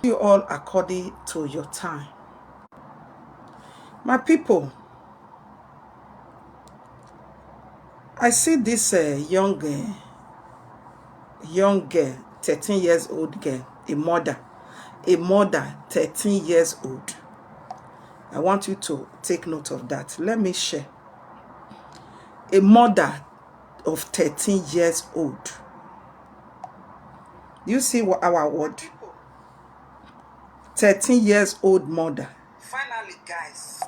You all according to your time. My people, I see this young girl, 13 years old girl, a mother, 13 years old. I want you to take note of that. Let me share. A mother of 13 years old. Do you see what our word? 13 years old mother. Finally, guys.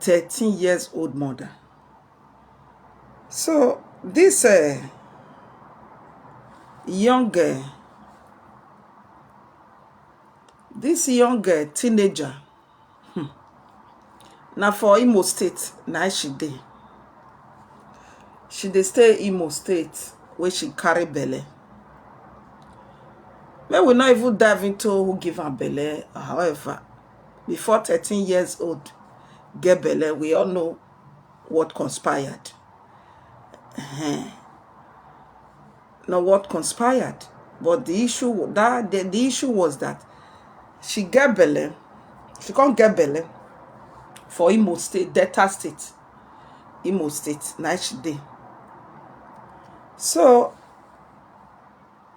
13 years old mother. So this young teenager, now for Imo State, now she dey stay Imo State where she carry belle. May we not even dive into who give her belle. However, before 13 years old get belle, we all know what conspired. Now what conspired, but the issue was that she get belle. She can't get belle for Imo State, Delta State, Imo State. Now she dey. So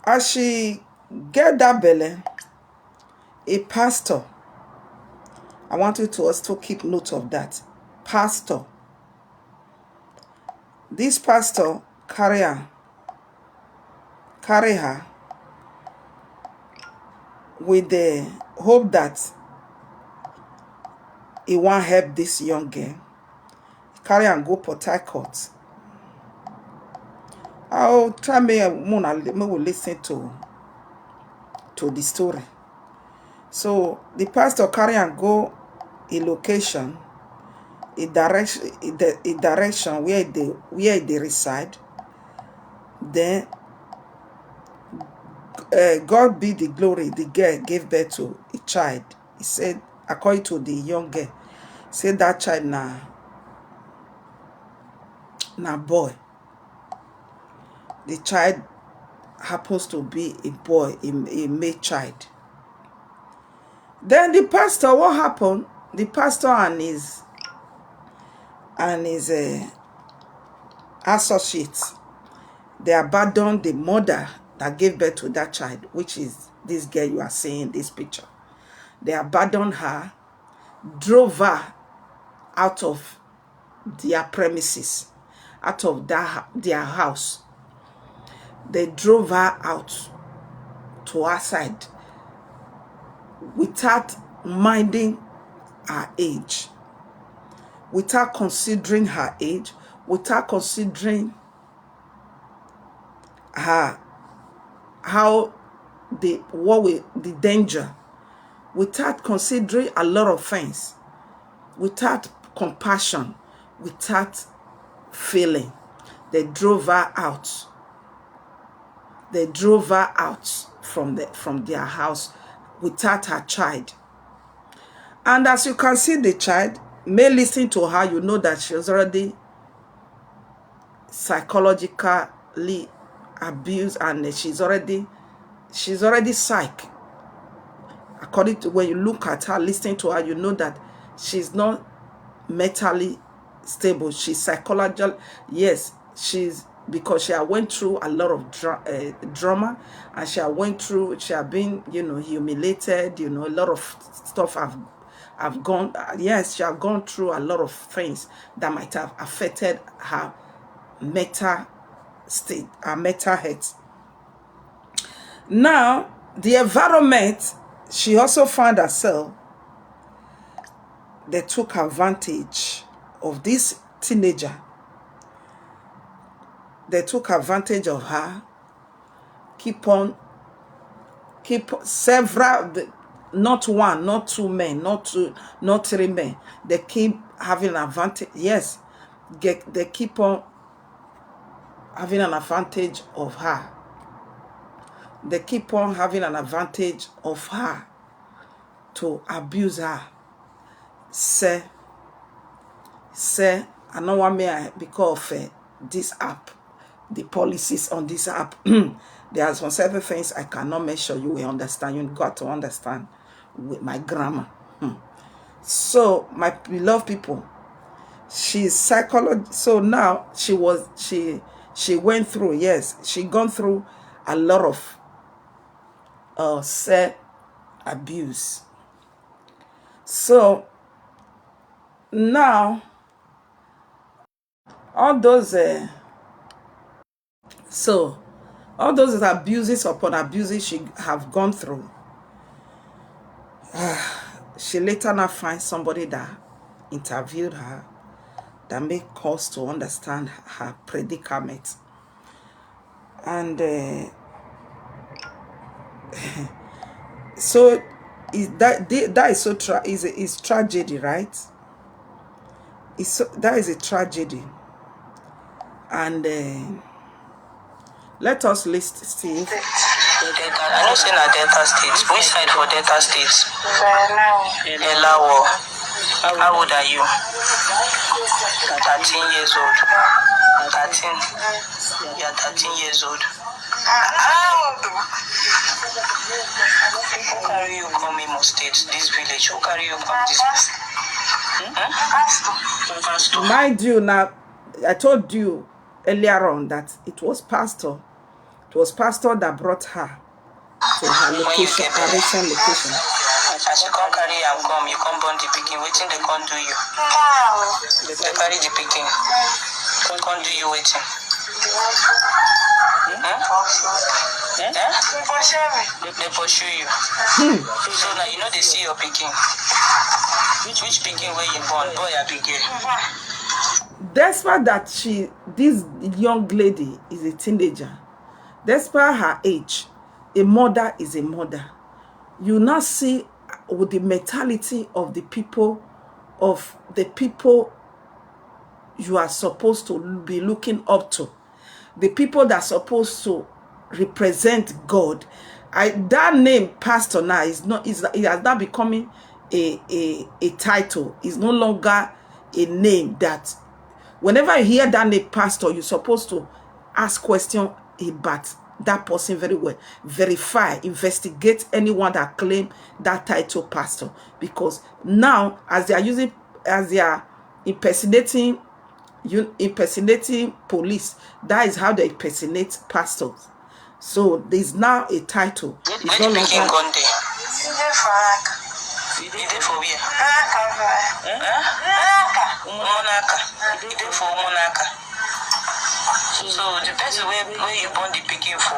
as she get that belle, a pastor, I want you to also keep note of that. Pastor. This pastor carry her with the hope that he want help this young girl. Carry and go Port Harcourt. I'll try me will listen to the story. So the pastor carry and go a location, a direction where they reside. Then God be the glory. The girl gave birth to a child. He said, according to the young girl, said that child na boy. The child happens to be a boy, a male child. Then the pastor, what happened? The pastor and his associates, they abandoned the mother that gave birth to that child, which is this girl you are seeing in this picture. They abandoned her, drove her out of their premises, out of their house. They drove her out to outside without minding her age, without considering her age, without considering her the danger, without considering a lot of things, without compassion, without feeling. They drove her out. They drove her out from their house without her child. And as you can see, the child may listen to her. You know that she was already psychologically abused, and she's already psych. According to when you look at her, listening to her, you know that she's not mentally stable. She's psychological. Yes, because she went through a lot of drama, and she have been, humiliated, a lot of stuff have gone. Yes, she have gone through a lot of things that might have affected her mental state, her mental health. Now, the environment, she also found herself, they took advantage of this teenager. They took advantage of her, keep several, not one, not two men, not three men. They keep having an advantage. Yes, they keep on having an advantage of her. They keep on having an advantage of her to abuse her. Say, I know what me because of this app, the policies on this app, There are some several things I cannot make sure you will understand. You got to understand with my grammar. So, my beloved people, she's psychology. So now she went through, yes, she gone through a lot of self abuse. So now all those all those abuses upon abuses she have gone through, she later now finds somebody that interviewed her, that made cause to understand her predicament. And so that is so is tragedy, right? That is a tragedy. And let us list Steve. I don't say na Delta State. Which side for Delta State? Elawo. How old are you? 13 years old. 13. You are 13 years old. Who carry you come Imo State, this village? Who carry you come this place? Pastor. Mind you, now, I told you earlier on that it was pastor. It was pastor that brought her to her location, her recent location. As you come carry and come, you come burn the pikin. Waiting they can't do you. They carry the pikin. Can't do you waiting. They pursue you. So now you know they see your pikin. Which pikin where you born? Boy or big girl? Despite that this young lady is a teenager, despite her age, a mother is a mother. You now see with the mentality of the people you are supposed to be looking up to, the people that are supposed to represent God. That name pastor now it has now becoming a title. It's no longer a name that whenever you hear that name pastor, you're supposed to ask questions about that person very well, verify, investigate anyone that claim that title pastor, because now as they are impersonating police, that is how they impersonate pastors. So there's now a title. It's no longer. For where? So the person where you born the picking for,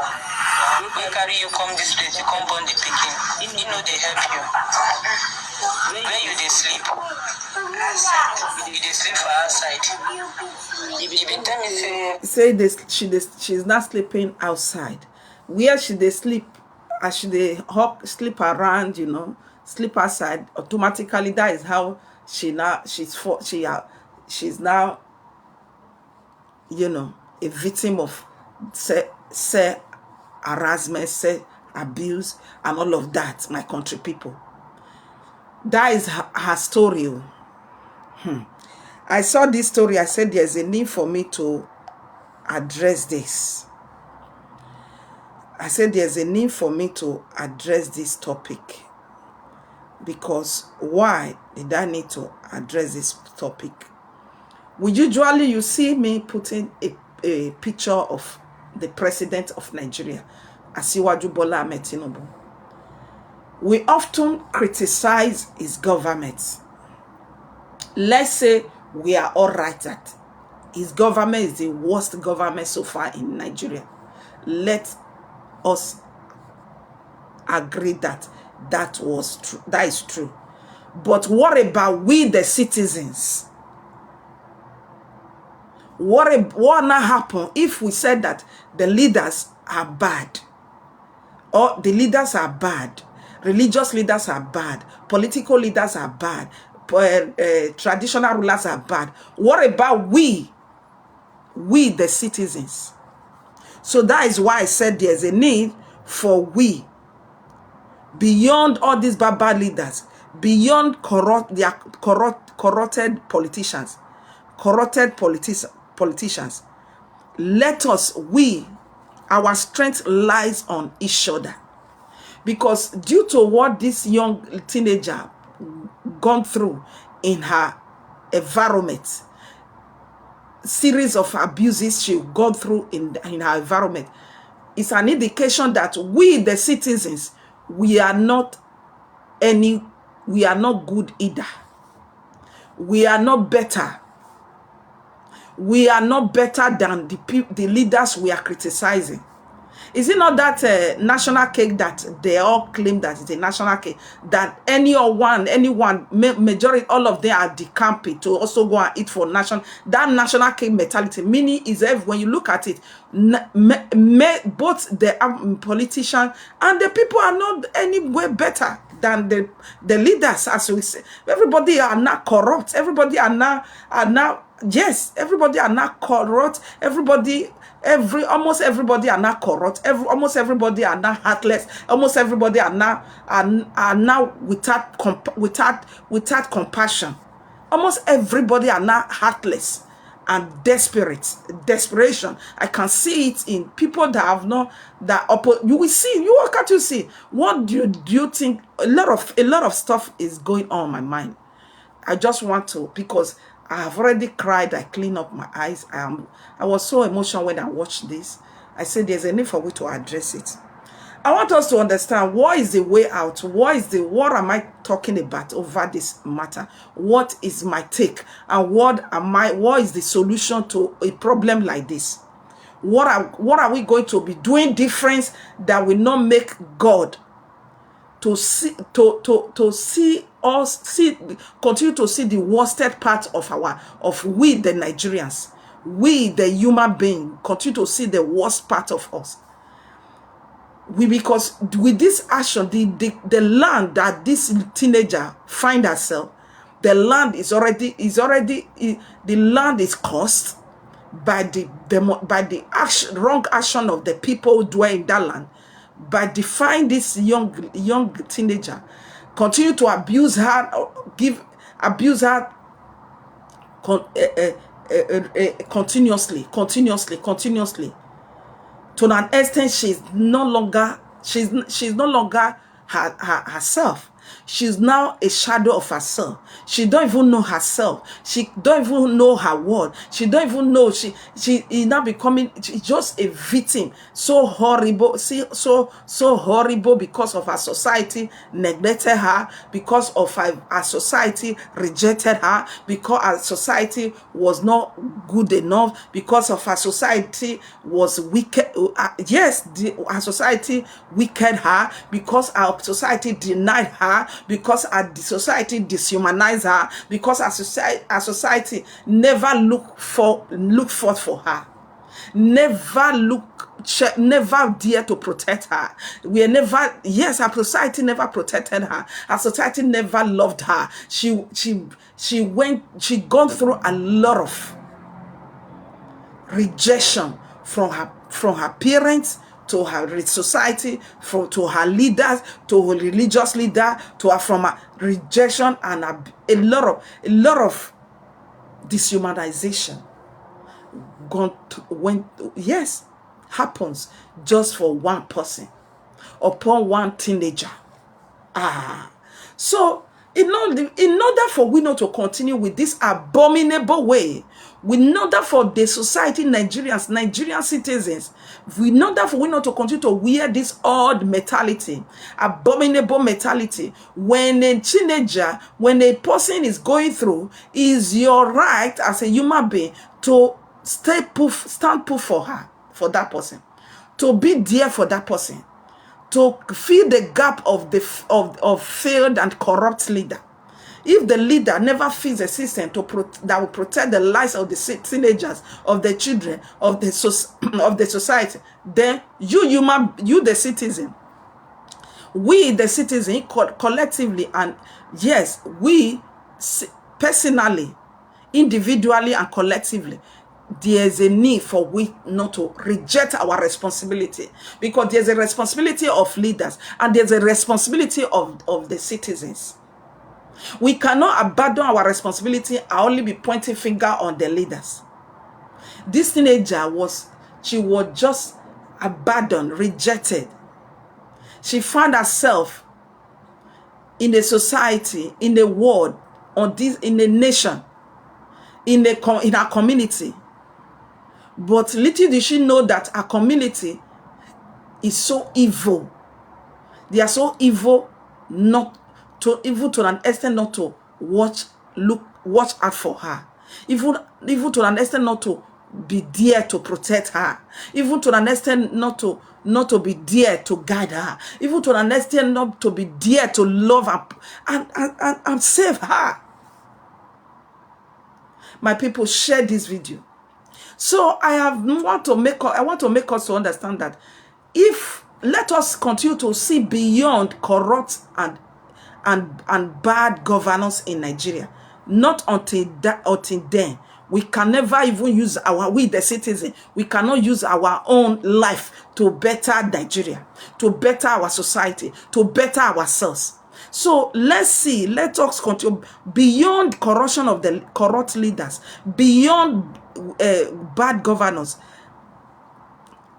we carry you come this place, you come born the picking. You know they help you. Where you they sleep? You they sleep for outside. You been tell me say she's not sleeping outside. Where should they sleep? As she they sleep around, sleep outside automatically. That is how she's now, a victim of harassment, abuse, and all of that, my country people. That is her story. I saw this story. I said there's a need for me to address this. I said there's a need for me to address this topic. Because why did I need to address this topic? Usually you see me putting a picture of the president of Nigeria, Asiwaju Bola Ahmed Tinubu. We often criticize his government. Let's say we are all right that his government is the worst government so far in Nigeria. Let us agree that that is true. But what about we the citizens? What now happen if we said that the leaders are bad, or the leaders are bad, religious leaders are bad, political leaders are bad, traditional rulers are bad? What about we the citizens? So that is why I said there's a need for we, beyond all these bad leaders, beyond corrupted politicians, let us, we Our strength lies on each other. Because due to what this young teenager gone through in her environment, series of abuses she gone through in her environment, it's an indication that we, the citizens, we are not good either. We are not better. We are not better than the leaders we are criticizing. Is it not that national cake that they all claim that it's a national cake, that anyone, majority, all of them are decamping to also go and eat for national, that national cake mentality, meaning is when you look at it, both the politicians and the people are not any way better than the leaders, as we say. Everybody are not corrupt. Everybody are now yes, everybody are not corrupt. Almost everybody are not corrupt. Almost everybody are not heartless. Almost everybody are now without compassion. Almost everybody are not heartless and desperation. I can see it in people that have not you will see. You can't you see? What do you think? A lot of stuff is going on in my mind. I just want to, because I have already cried. I clean up my eyes. I was so emotional when I watched this. I said there's a need for we to address it. I want us to understand what is the way out. What am I talking about over this matter? What is my take? And what is the solution to a problem like this? What are we going to be doing different that will not make God to continue to see the worsted part of we the Nigerians, we the human being, continue to see the worst part of us. Because with this action, the land that this teenager find herself, the land is caused by the wrong action of the people who dwell in that land. By defying this young teenager, continue to abuse her, continuously, to an extent she's no longer herself. She's now a shadow of herself. She don't even know herself. She don't even know her word. She don't even know she is now becoming just a victim. So horrible, so horrible, because of her society neglected her, because of her society rejected her, because our society was not good enough, because of her society was wicked. Yes, our society wicked her, because our society denied her, because our society dehumanized her, because our society never looked forth for her, never dare to protect her. Our society never protected her. Our society never loved her. She gone through a lot of rejection from her parents, to her society, to her leaders, to her religious leader, from her rejection, and a lot of dehumanization happens just for one person, upon one teenager. So in order for we not to continue with this abominable way, in order for the society, Nigerian citizens, in order for we not to continue to wear this odd mentality, abominable mentality, when a teenager, when a person is going through, is your right as a human being to stand proof for her, for that person, to be there for that person, to fill the gap of failed and corrupt leader. If the leader never feels a system that will protect the lives of the teenagers, of the children, of the society, then you the citizen, we the citizen collectively, and yes, we personally, individually and collectively, there's a need for we not to reject our responsibility, because there's a responsibility of leaders and there's a responsibility of the citizens. We cannot abandon our responsibility and only be pointing finger on the leaders. This teenager was just abandoned, rejected. She found herself in a society, in a world, in a nation, in her community. But little did she know that her community is so evil. They are so evil, not to evil to an extent not to watch out for her. Even to an extent not to be there to protect her. Even to an extent not to be there to guide her. Even to an extent not to be there to love her and save her. My people, share this video. So I want to make us to understand that let us continue to see beyond corrupt and bad governance in Nigeria. Not until then. We can never even use the citizen, we cannot use our own life to better Nigeria, to better our society, to better ourselves. So let us continue beyond corruption of the corrupt leaders, beyond bad governors.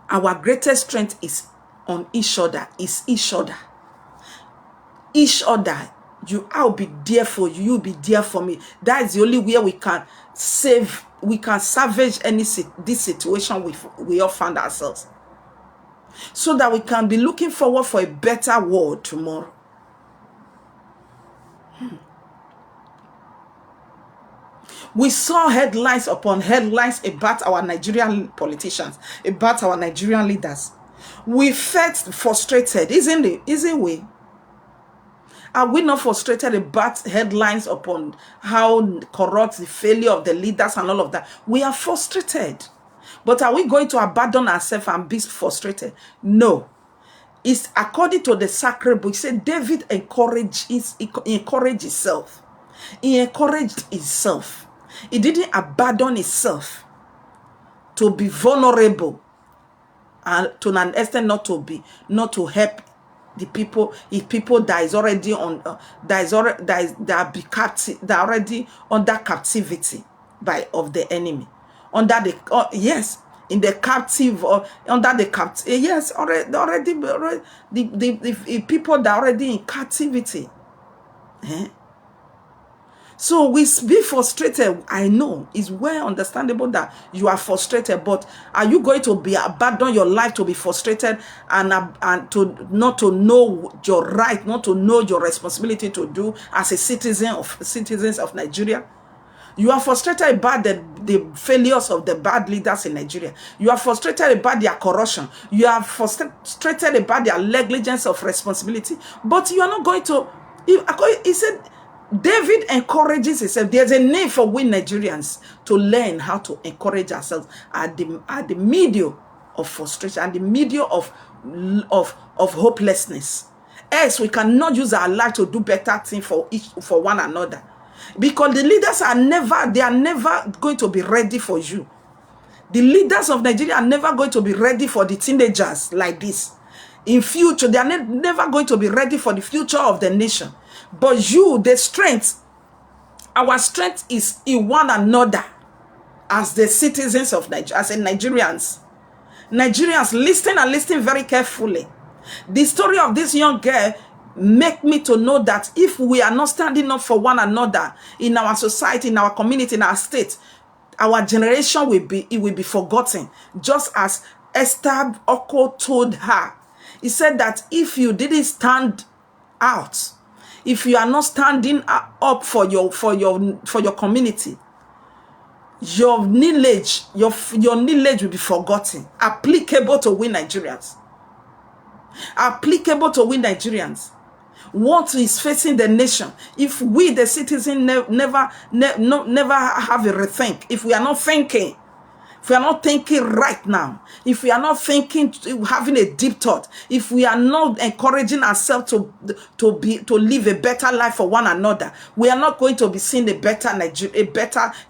Our greatest strength is on each other, each other. I'll be there for you, you'll be there for me. That is the only way we can salvage this situation we all find ourselves. So that we can be looking forward for a better world tomorrow. We saw headlines upon headlines about our Nigerian politicians, about our Nigerian leaders. We felt frustrated, isn't we? Are we not frustrated about headlines upon how corrupt the failure of the leaders and all of that? We are frustrated. But are we going to abandon ourselves and be frustrated? No. It's according to the sacred book. It said David encouraged himself. He encouraged himself. He didn't abandon himself to be vulnerable and to an extent not to help the people that is already on that are already under captivity of the enemy, under the yes, in the captive or under the captive, yes, already the people that are already in captivity. So we be frustrated. I know it's well understandable that you are frustrated, but are you going to abandon your life to be frustrated and to not to know your right, not to know your responsibility to do as a citizens of Nigeria? You are frustrated about the failures of the bad leaders in Nigeria. You are frustrated about their corruption. You are frustrated about their negligence of responsibility. But you are not going to. He said, David encourages himself. There's a need for we Nigerians to learn how to encourage ourselves at the medium of frustration and the medium of hopelessness. Else we cannot use our life to do better things for one another. Because the leaders are never going to be ready for you. The leaders of Nigeria are never going to be ready for the teenagers like this. In future, they are never going to be ready for the future of the nation. But our strength is in one another as the citizens of Nigeria, as Nigerians. Nigerians, listen very carefully. The story of this young girl make me to know that if we are not standing up for one another in our society, in our community, in our state, our generation will be forgotten. Just as Esther Oko told her. He said that if you didn't stand out, if you are not standing up for your community, your knowledge will be forgotten. Applicable to we Nigerians. Applicable to we Nigerians. What is facing the nation? If we, the citizens, never have a rethink, if we are not thinking, if we are not thinking right now, if we are not thinking, having a deep thought, if we are not encouraging ourselves to live a better life for one another, we are not going to be seeing a better Nigeria,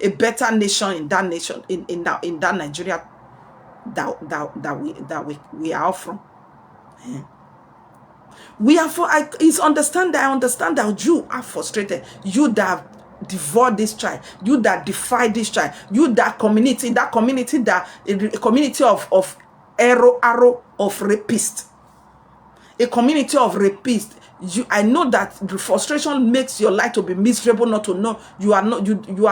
a better nation in that nation, in that Nigeria that we are from. Yeah. I understand that you are frustrated. You that devour this child, you that defy this child, you that community of arrow of rapists. A community of rapists. I know that the frustration makes your life to be miserable, not to know you are not you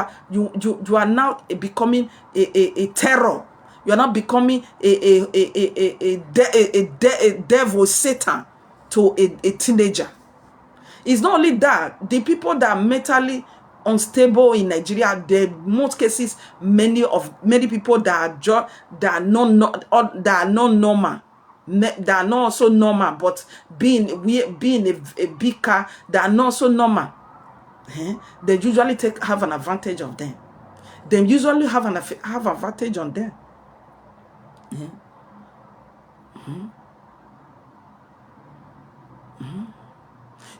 are now becoming a terror. You are not becoming a devil, Satan to a teenager. It's not only that, the people that are mentally unstable in Nigeria, in most cases, many people that are not normal. That are not also normal, but being a big car, that are not so normal. They usually have an advantage of them. They usually have advantage on them.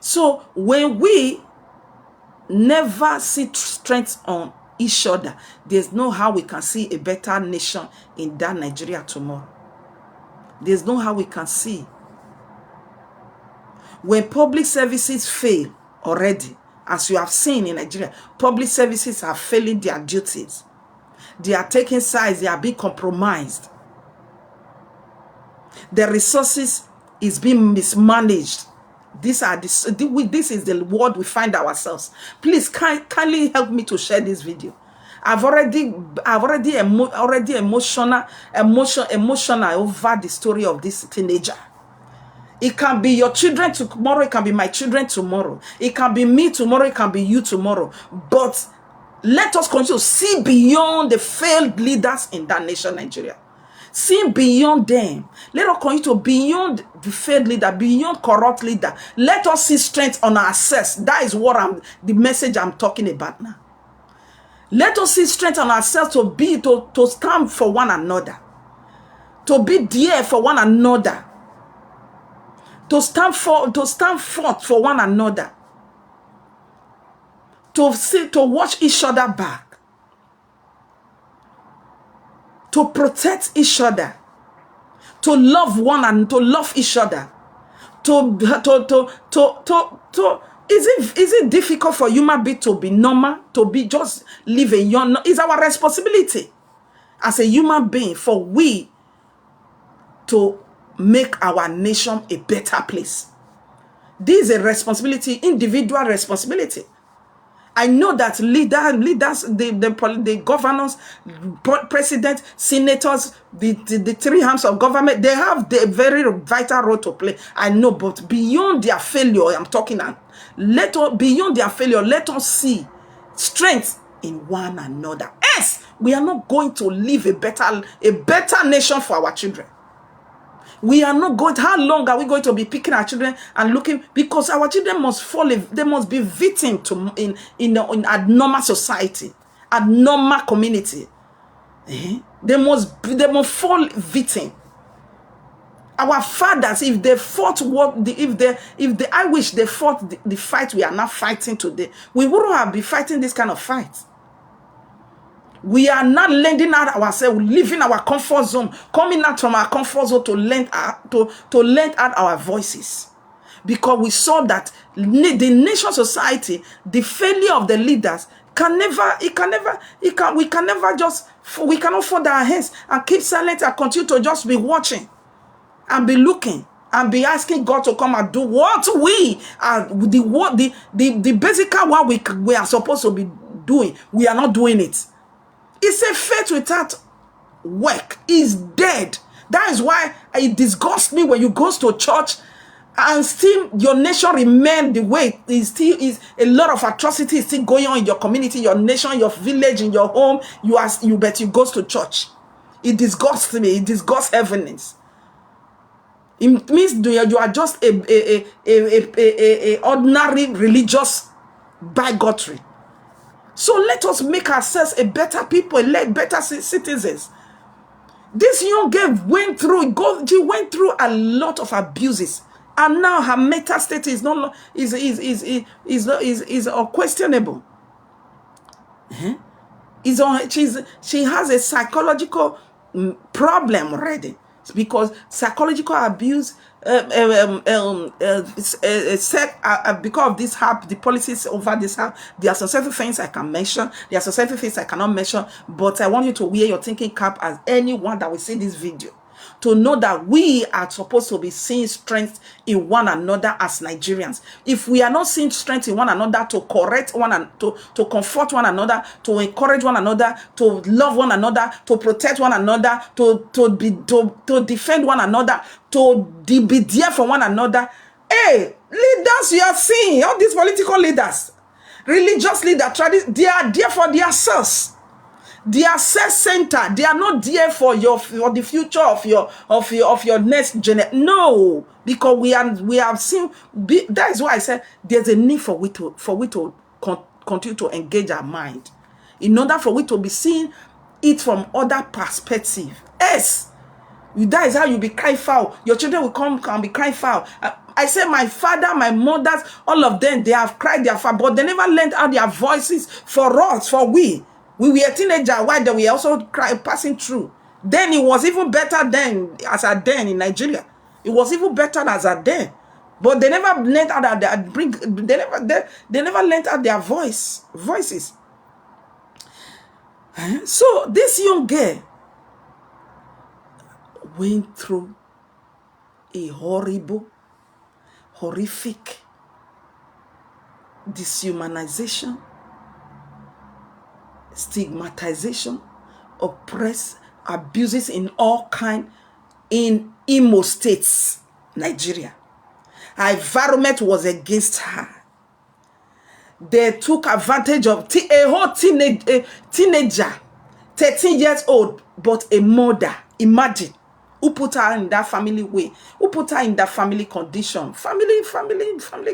So when we never see strength on each other, there's no how we can see a better nation in that Nigeria tomorrow. There's no how we can see. When public services fail already, as you have seen in Nigeria, public services are failing their duties. They are taking sides, they are being compromised. The resources is being mismanaged. This is the world we find ourselves. Please kindly help me to share this video. I've already emotional over the story of this teenager. It can be your children tomorrow, it can be my children tomorrow, it can be me tomorrow, it can be you tomorrow. But let us continue to see beyond the failed leaders in that nation, Nigeria. See beyond them. Let us continue to beyond the failed leader, beyond corrupt leader. Let us see strength on ourselves. That is what the message I'm talking about now. Let us see strength on ourselves to stand for one another, to be there for one another, to stand forth for one another, to watch each other back, to protect each other, to love one and to love each other, Is it difficult for human being to be normal, to be just live a young? It's our responsibility as a human being for we to make our nation a better place. This is a responsibility, individual responsibility. I know that leaders, the governors, president, senators, the three arms of government, they have the very vital role to play. I know, but beyond their failure, I'm talking about, beyond their failure, let us see strength in one another. Yes, we are not going to leave a better nation for our children. We are not going. How long are we going to be picking our children and looking? Because our children must fall. They must be victim to in abnormal society, abnormal community. They must fall victim. Our fathers, if they fought I wish they fought the fight we are now fighting today, we wouldn't have been fighting this kind of fight. We are not lending out ourselves, leaving our comfort zone, coming out from our comfort zone to lend out our voices. Because we saw that the nation society, the failure of the leaders we cannot fold our hands and keep silent and continue to just be watching and be looking and be asking God to come and do what we are, the basic what we are supposed to be doing. We are not doing it. It's a faith without work is dead. That is why it disgusts me when you go to church and still your nation remain the way it still is. A lot of atrocities still going on in your community, your nation, your village, in your home. You go to church. It disgusts me. It disgusts heavens. It means you are just a ordinary religious bigotry. So let us make ourselves a better people, better citizens. This young girl went through a lot of abuses, and now her mental state is questionable. She has a psychological problem already. It's because psychological abuse, because of this the policies over this there are some certain things I can mention, there are some certain things I cannot mention, but I want you to wear your thinking cap as anyone that will see this video. to know that we are supposed to be seeing strength in one another as Nigerians. If we are not seeing strength in one another to correct one and to comfort one another, to encourage one another, to love one another, to protect one another, to defend one another, to be there for one another. Hey, leaders, you are seeing all these political leaders, religious leaders, they are there for themselves. They are self-centered. They are not there for the future of your next generation. No, because we have seen. That is why I said there's a need for we to continue to engage our mind, in order for we to be seeing it from other perspective. Yes, that is how you be crying foul. Your children will come and be crying foul. I say my father, my mothers, all of them, they have cried their foul, but they never learned out their voices for us, for we. We were a teenager while they were also passing through. Then it was even better then, as a then in Nigeria. It was even better as a then. But they never learned out they never learned out their voices. So this young girl went through a horrific dehumanization, stigmatization, abuses in all kind in Imo States, Nigeria. Her environment was against her. They took advantage of a whole teenager, 13 years old, but a mother. Imagine who put her in that family way, who put her in that family condition, family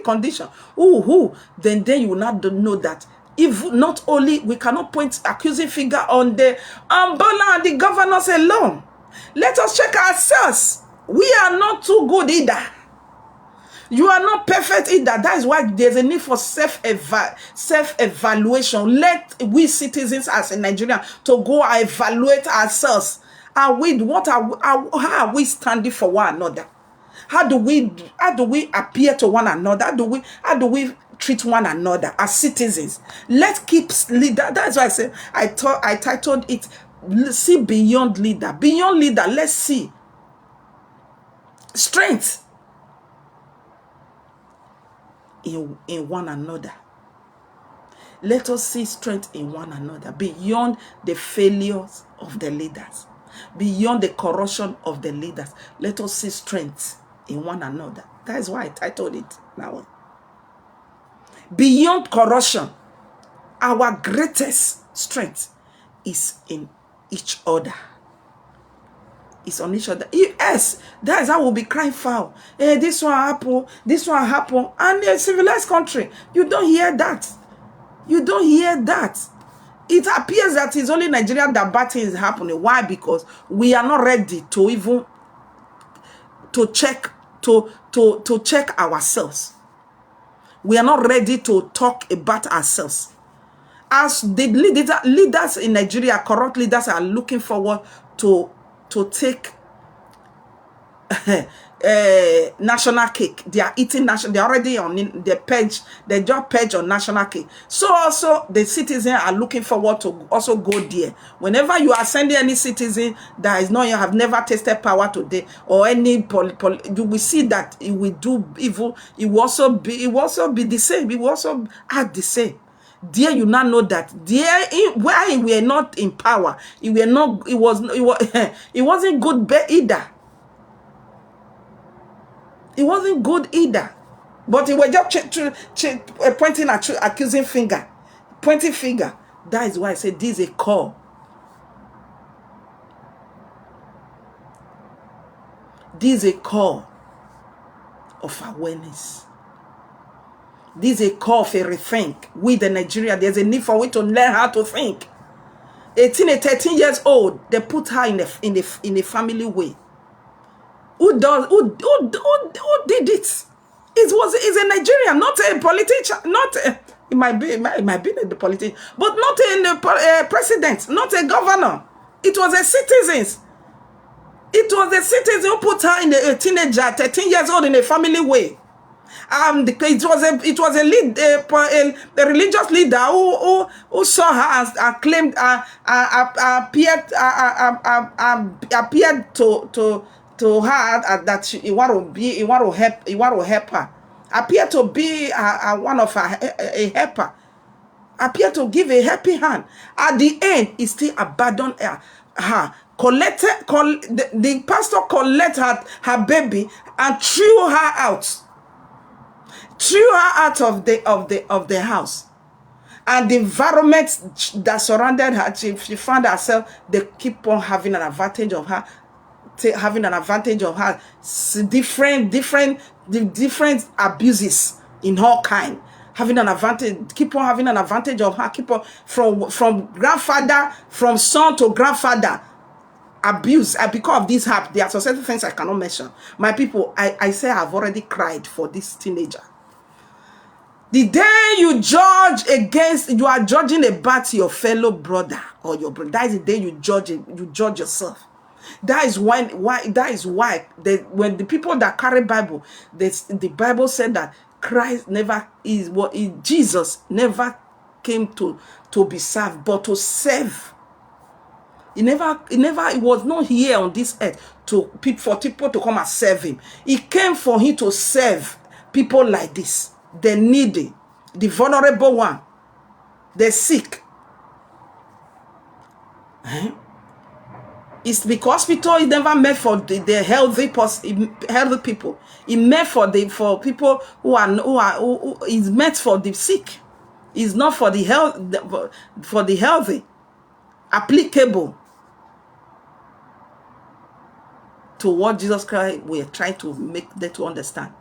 condition. Who? Then you will not know that. If not only we cannot point accusing finger on the Bola and the governors alone. Let us check ourselves. We are not too good either. You are not perfect either. That is why there's a need for self-evaluation. Let we citizens as a Nigerian to go and evaluate ourselves. How are we standing for one another? How do we appear to one another? How do we treat one another as citizens? Let's keep leader. That's why I said I titled it "See Beyond Leader." Beyond leader, let's see strength in one another. Let us see strength in one another beyond the failures of the leaders, beyond the corruption of the leaders. Let us see strength in one another. That is why I titled it now. Beyond corruption, our greatest strength is in each other. It's on each other. Yes, that is how we'll be crying foul. Hey, this one happen, and in a civilized country, you don't hear that. You don't hear that. It appears that it's only Nigeria that bad things happening. Why? Because we are not ready to even check ourselves. We are not ready to talk about ourselves. As the leaders in Nigeria, corrupt leaders, are looking forward to take national cake. They are eating national. They're already on the page. They just page on national cake. So also the citizens are looking forward to also go there. Whenever you are sending any citizen that is not, you have never tasted power today, or any you will see that it will do evil. It will also be the same. It will also act the same. There you now know that there where we are not in power, it wasn't good either. It wasn't good either. But it was just pointing at accusing finger, pointing finger. That is why I said this is a call. This is a call of awareness. This is a call for a rethink. We, the Nigeria, there's a need for we to learn how to think. 13 years old, they put her in a family way. Who did it? It's a Nigerian, not a politician, it might be the politician, but not a president, not a governor. It was a citizen. It was a citizen who put her in a teenager, 13 years old, in a family way. It was a religious leader who saw her as claimed appeared to her that he want to help her. Appeared to be one of a helper. Appeared to give a helping hand. At the end, he still abandoned her. The pastor collected her baby and threw her out. Of the house. And the environment that surrounded her, she found herself, they keep on having an advantage of her. Different abuses in all kind. Keep on having an advantage of her. Keep on from grandfather, from son to grandfather. Abuse. Because of this there are certain things I cannot mention. My people, I say I've already cried for this teenager. The day you you are judging about your fellow brother or your brother. That is the day you judge yourself. That is why when the people that carry Bible, the Bible said that Jesus never came to be served, but to serve. He was not here on this earth for people to come and serve him. He came for him to serve people like this, the needy, the vulnerable one, the sick. It's because hospital is never meant for the healthy people. It's meant for people who is meant for the sick. It's not for the healthy. Applicable to what Jesus Christ we're trying to make them to understand.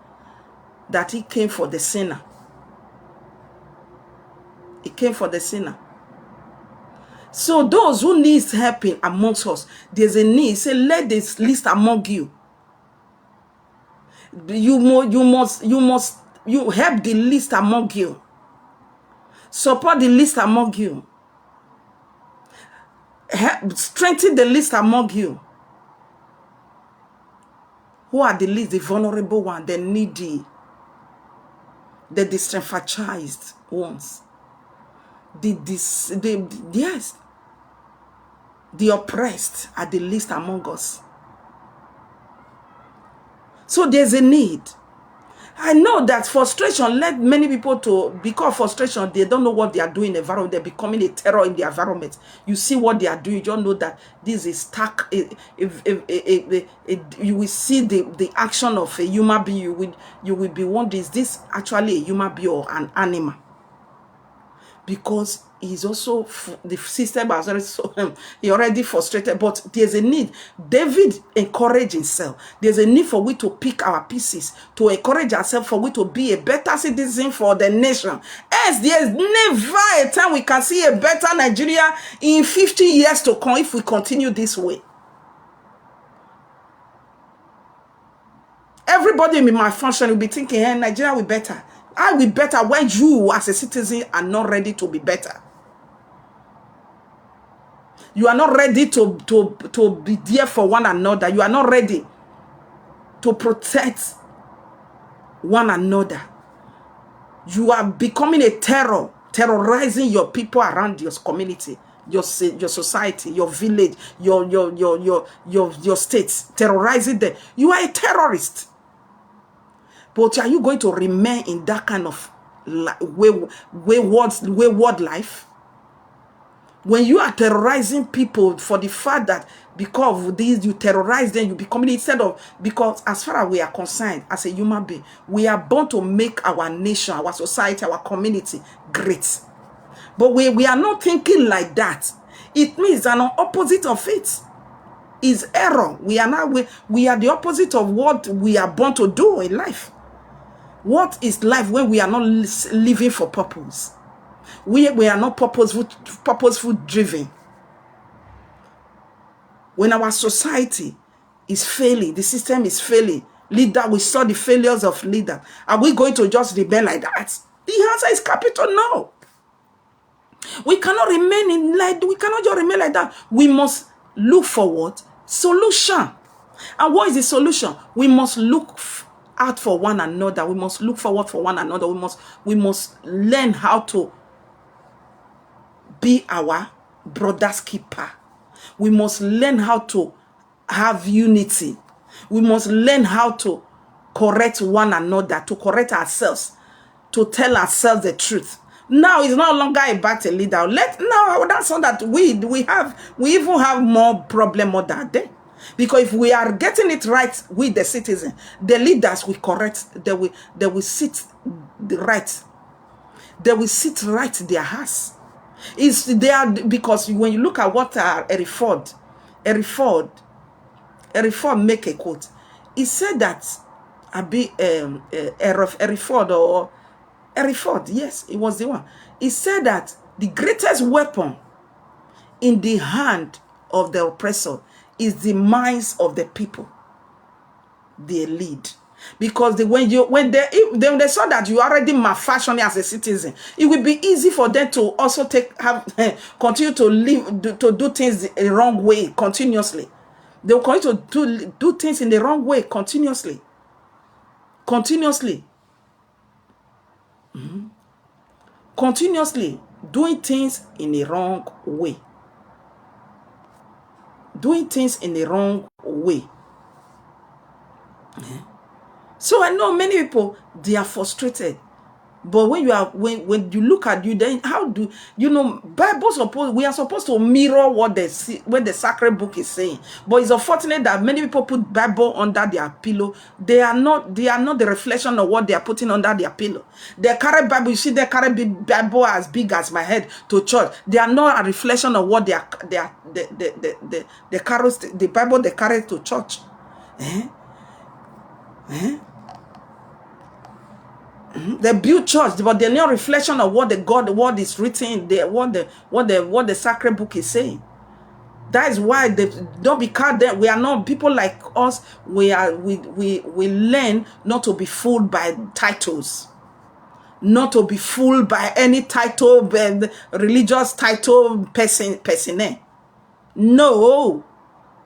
That he came for the sinner. He came for the sinner. So those who need helping amongst us, there's a need. Say, let this least among you. You help the least among you. Support the least among you. Strengthen the least among you. Who are the least? The vulnerable one, the needy, the disenfranchised ones. The oppressed are the least among us. So there's a need. I know that frustration led many people to, because frustration, they don't know what they are doing in the environment. They're becoming a terror in the environment. You see what they are doing. You don't know that this is stark. You will see the action of a human being. You will be wondering, is this actually a human being or an animal? Because he's also, the system has already frustrated, but there's a need. David encouraged himself. There's a need for we to pick our pieces, to encourage ourselves, for we to be a better citizen for the nation. As there's never a time we can see a better Nigeria in 50 years to come if we continue this way. Everybody in my function will be thinking, hey, Nigeria will be better. I will be better when you as a citizen are not ready to be better. You are not ready to be there for one another. You are not ready to protect one another. You are becoming a terrorizing your people around your community, your society, your village, your states, terrorizing them. You are a terrorist. But are you going to remain in that kind of wayward life? When you are terrorizing people for the fact that because of this you terrorize them, you become, instead of, because as far as we are concerned as a human being, we are born to make our nation, our society, our community great. But we are not thinking like that. It means an opposite of it is error. We are the opposite of what we are born to do in life. What is life when we are not living for purpose? We are not purposeful driven. When our society is failing, the system is failing, we saw the failures of leaders. Are we going to just remain like that? The answer is capital no. We cannot just remain like that. We must look for what? Solution. And what is the solution? We must look out for one another. We must look forward for one another. We must learn how to be our brother's keeper. We must learn how to have unity. We must learn how to correct one another, to correct ourselves, to tell ourselves the truth. Now it's no longer about a leader. Now that's all that we even have more problem more than they. Because if we are getting it right with the citizens, the leaders will correct, they will sit right. They will sit right in their house. Because when you look at what Hereford make a quote. He said that Hereford, yes, it was the one. He said that the greatest weapon in the hand of the oppressor is the minds of the people they lead. Because when they saw that you already malfunctioning as a citizen, it will be easy for them to also continue to live, to do things the wrong way continuously. They will continue to do things in the wrong way continuously. Continuously doing things in the wrong way. Doing things in the wrong way. So I know many people, they are frustrated. But when you look at you, then how do you know? We are supposed to mirror what the sacred book is saying. But it's unfortunate that many people put Bible under their pillow. They are not the reflection of what they are putting under their pillow. They carry Bible. You see, they carry Bible as big as my head to church. They are not a reflection of what they carry the Bible they carry to church. They build church, but they're not a reflection of what the word is written there, what the sacred book is saying. That is why they don't be caught there. We are not people like us. We learn not to be fooled by titles, not to be fooled by any title, religious title, person. No,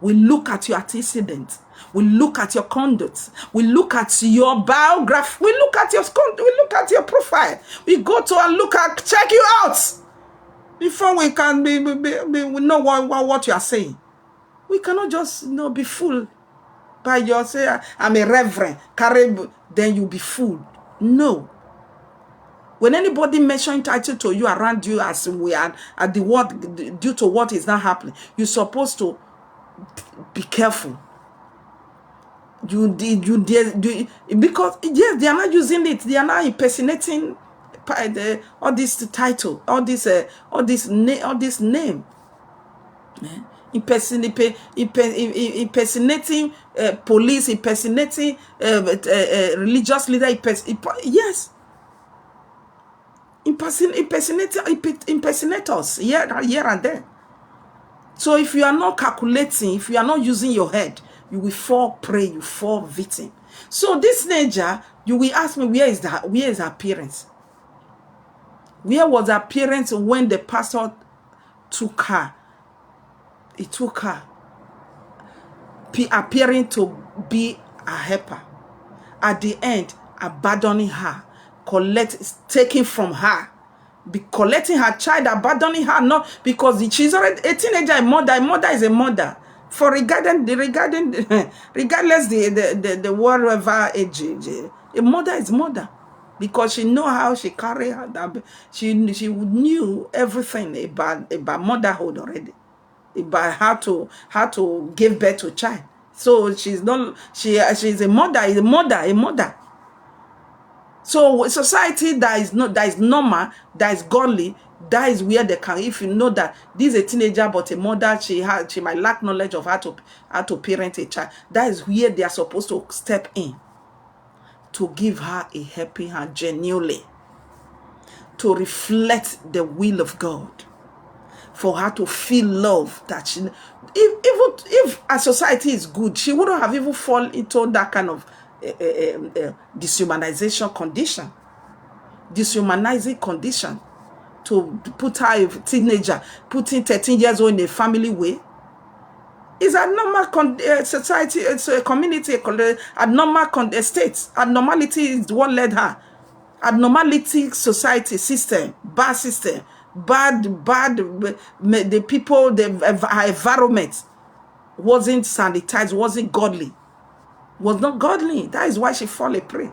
we look at your antecedents. We look at your conduct. We look at your biography. We look at your profile. We go to and check you out before we can we know what you are saying. We cannot just be fooled by your say I'm a reverend. Then you be fooled. No. When anybody mention title to you around you as we are at the word due to what is not happening, you're supposed to be careful. Because yes, they are not using it. They are not impersonating all this title, all this name, impersonating police, impersonating religious leader. Yes, impersonators here and there. So if you are not calculating, if you are not using your head, you will fall prey, you fall victim. So this Niger, you will ask me, where is her parents? Where was her parents when the pastor took her? He took her, appearing to be a helper. At the end, abandoning her, taking from her, collecting her child, abandoning her, not because she's already a teenager, a mother is a mother. For regardless the whatever age, a mother is mother, because she know how she carry her. She knew everything about motherhood already, about how to give birth to a child. So she's a mother. So society that is normal, that is godly, that is where they can, if you know that this is a teenager but a mother, she might lack knowledge of how to parent a child. That is where they are supposed to step in to give her a helping hand genuinely, to reflect the will of God, for her to feel love. That if a society is good, she wouldn't have even fallen into that kind of dehumanizing condition, to put her a teenager, putting 13 years old in a family way. It's a normal society, it's a community, a normal state. Abnormality is what led her. Abnormality society system, bad system, bad, the people, the environment wasn't sanitized, wasn't godly, was not godly. That is why she fell a prey.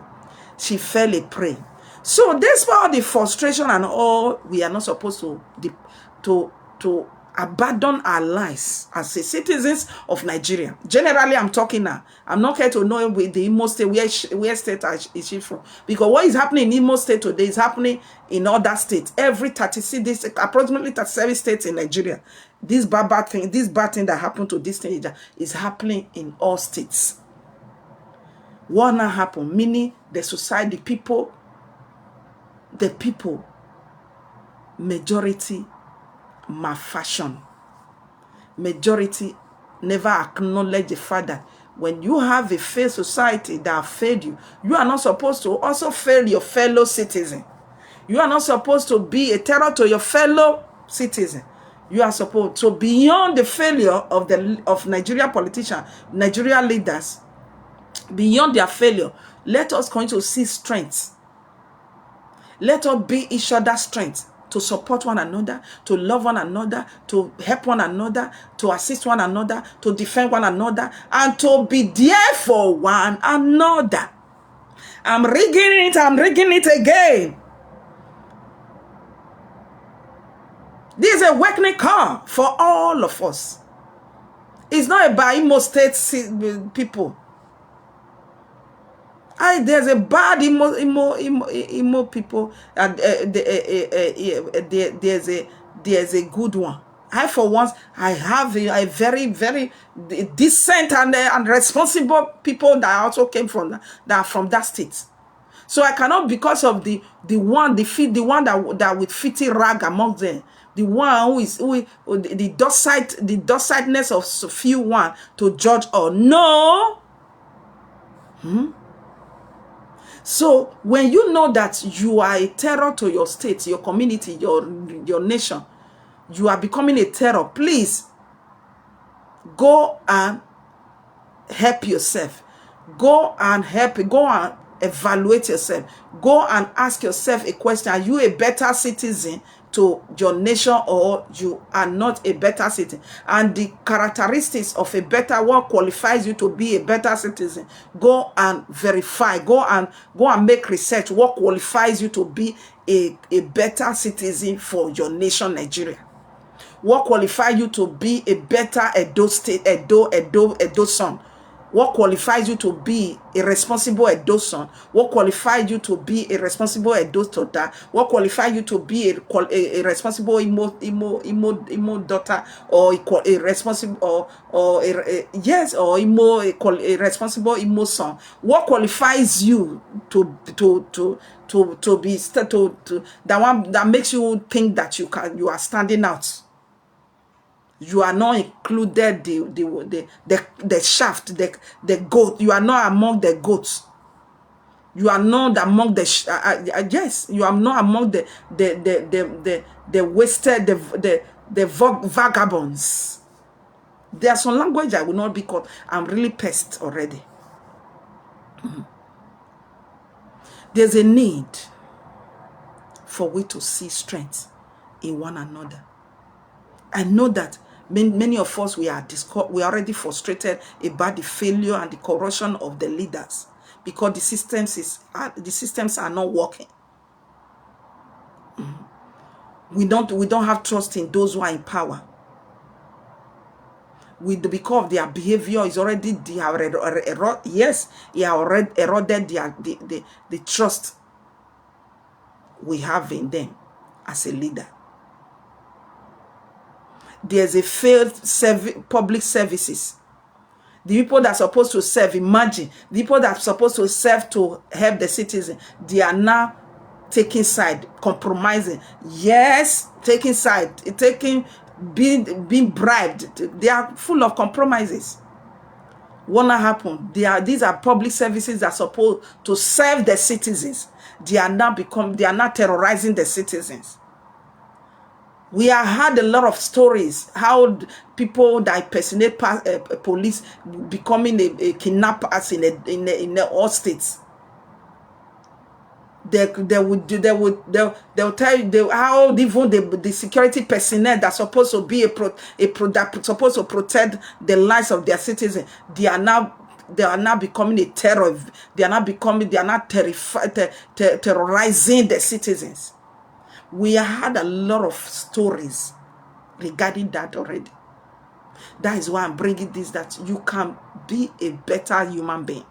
She fell a prey. So despite all the frustration and all, we are not supposed to abandon our lives as a citizens of Nigeria. Generally, I'm talking now. I'm not here to know with the Imo State, where state is she from. Because what is happening in Imo State today is happening in other states. Every 36, approximately 37 states in Nigeria. This bad thing that happened to this teenager is happening in all states. What now happened? Meaning the society, the people, majority malfunction. Majority never acknowledge the fact that when you have a failed society that failed you, you are not supposed to also fail your fellow citizen. You are not supposed to be a terror to your fellow citizen. You are supposed to, beyond the failure of Nigerian politicians, Nigerian leaders, beyond their failure, let us continue to see strength. Let us be each other's strength, to support one another, to love one another, to help one another, to assist one another, to defend one another, and to be there for one another. I'm rigging it again. This is a awakening call for all of us. It's not about Imo State people. There's a bad Imo people, and there's a good one. I, for once, I have a very, very decent and responsible people that also came from that are from that state. So I cannot, because of the one that with fitting rag among them, the one the docileness of few one to judge or no. So when you know that you are a terror to your state, your community, your nation, you are becoming a terror, please go and help yourself. Go and evaluate yourself. Go and ask yourself a question. Are you a better citizen to your nation, or you are not a better citizen? And the characteristics of a better, what qualifies you to be a better citizen, go and verify. Go and make research. What qualifies you to be a better citizen for your nation, Nigeria? What qualifies you to be a better Edo son? What qualifies you to be a responsible Edo son? What qualifies you to be a responsible Edo daughter? What qualifies you to be a responsible Imo daughter, or a responsible a responsible Imo son? What qualifies you to be that one that makes you think that you are standing out? You are not included the shaft, the goat. You are not among the goats. You are not among the yes. You are not among the wasted, the vagabonds. There's some language I will not be called. I'm really pissed already. There's a need for we to see strength in one another. I know that many of us, we are already frustrated about the failure and the corruption of the leaders, because the systems are not working. We don't have trust in those who are in power. Because of their behavior is already they have already eroded the trust we have in them as a leader. There's a failed public services. The people that are supposed to serve, imagine, the people that are supposed to serve to help the citizen, they are now taking side, compromising. Yes, taking side, being bribed. They are full of compromises. What will happen? These are public services that are supposed to serve the citizens. They are now terrorizing the citizens. We have had a lot of stories how people that impersonate police becoming a kidnappers in all states. They'll tell you how even the security personnel that's supposed to be that's supposed to protect the lives of their citizens, they are now becoming a terror. They are not terrified, terrorizing the citizens. We had a lot of stories regarding that already. That is why I'm bringing this, that you can be a better human being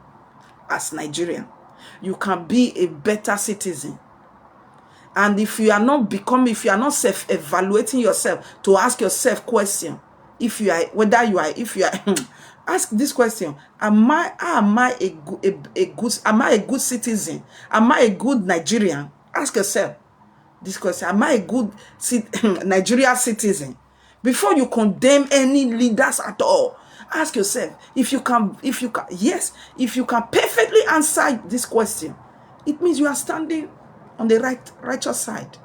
as Nigerian. You can be a better citizen. And if you are not self-evaluating yourself, to ask yourself question, ask this question: am I a good citizen? Am I a good Nigerian? Ask yourself this question: am I a good Nigerian citizen? Before you condemn any leaders at all, ask yourself if you can perfectly answer this question. It means you are standing on the righteous side.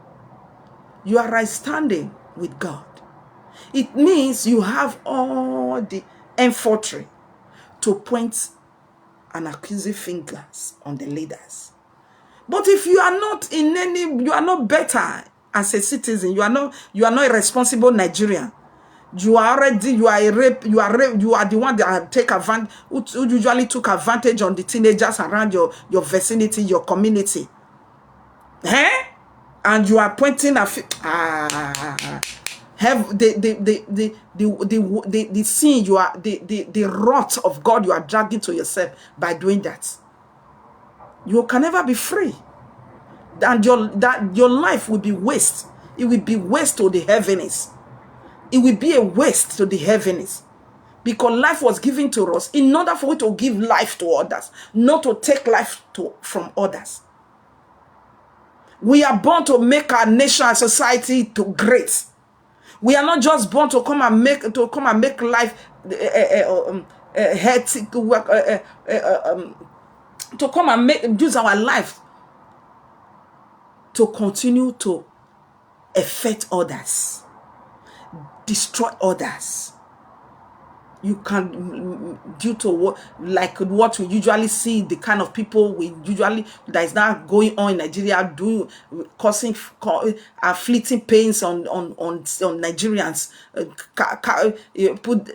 You are right standing with God. It means you have all the infantry to point and accusing fingers on the leaders. But if you are not you are not better as a citizen, you are not a responsible Nigerian. You are the one that take advantage, who usually took advantage on the teenagers around your vicinity, your community. And you are pointing at have the sin you are the wrath of God you are dragging to yourself by doing that. You can never be free. And your life will be waste. It will be waste to the heavens. It will be a waste to the heavens. Because life was given to us in order for it to give life to others, not to take life from others. We are born to make our nation and society to great. We are not just born to come and make life hectic, to come and use our life to continue to affect others, destroy others. You can, due to what we usually see, the kind of people that is now going on in Nigeria, causing afflicting pains on Nigerians.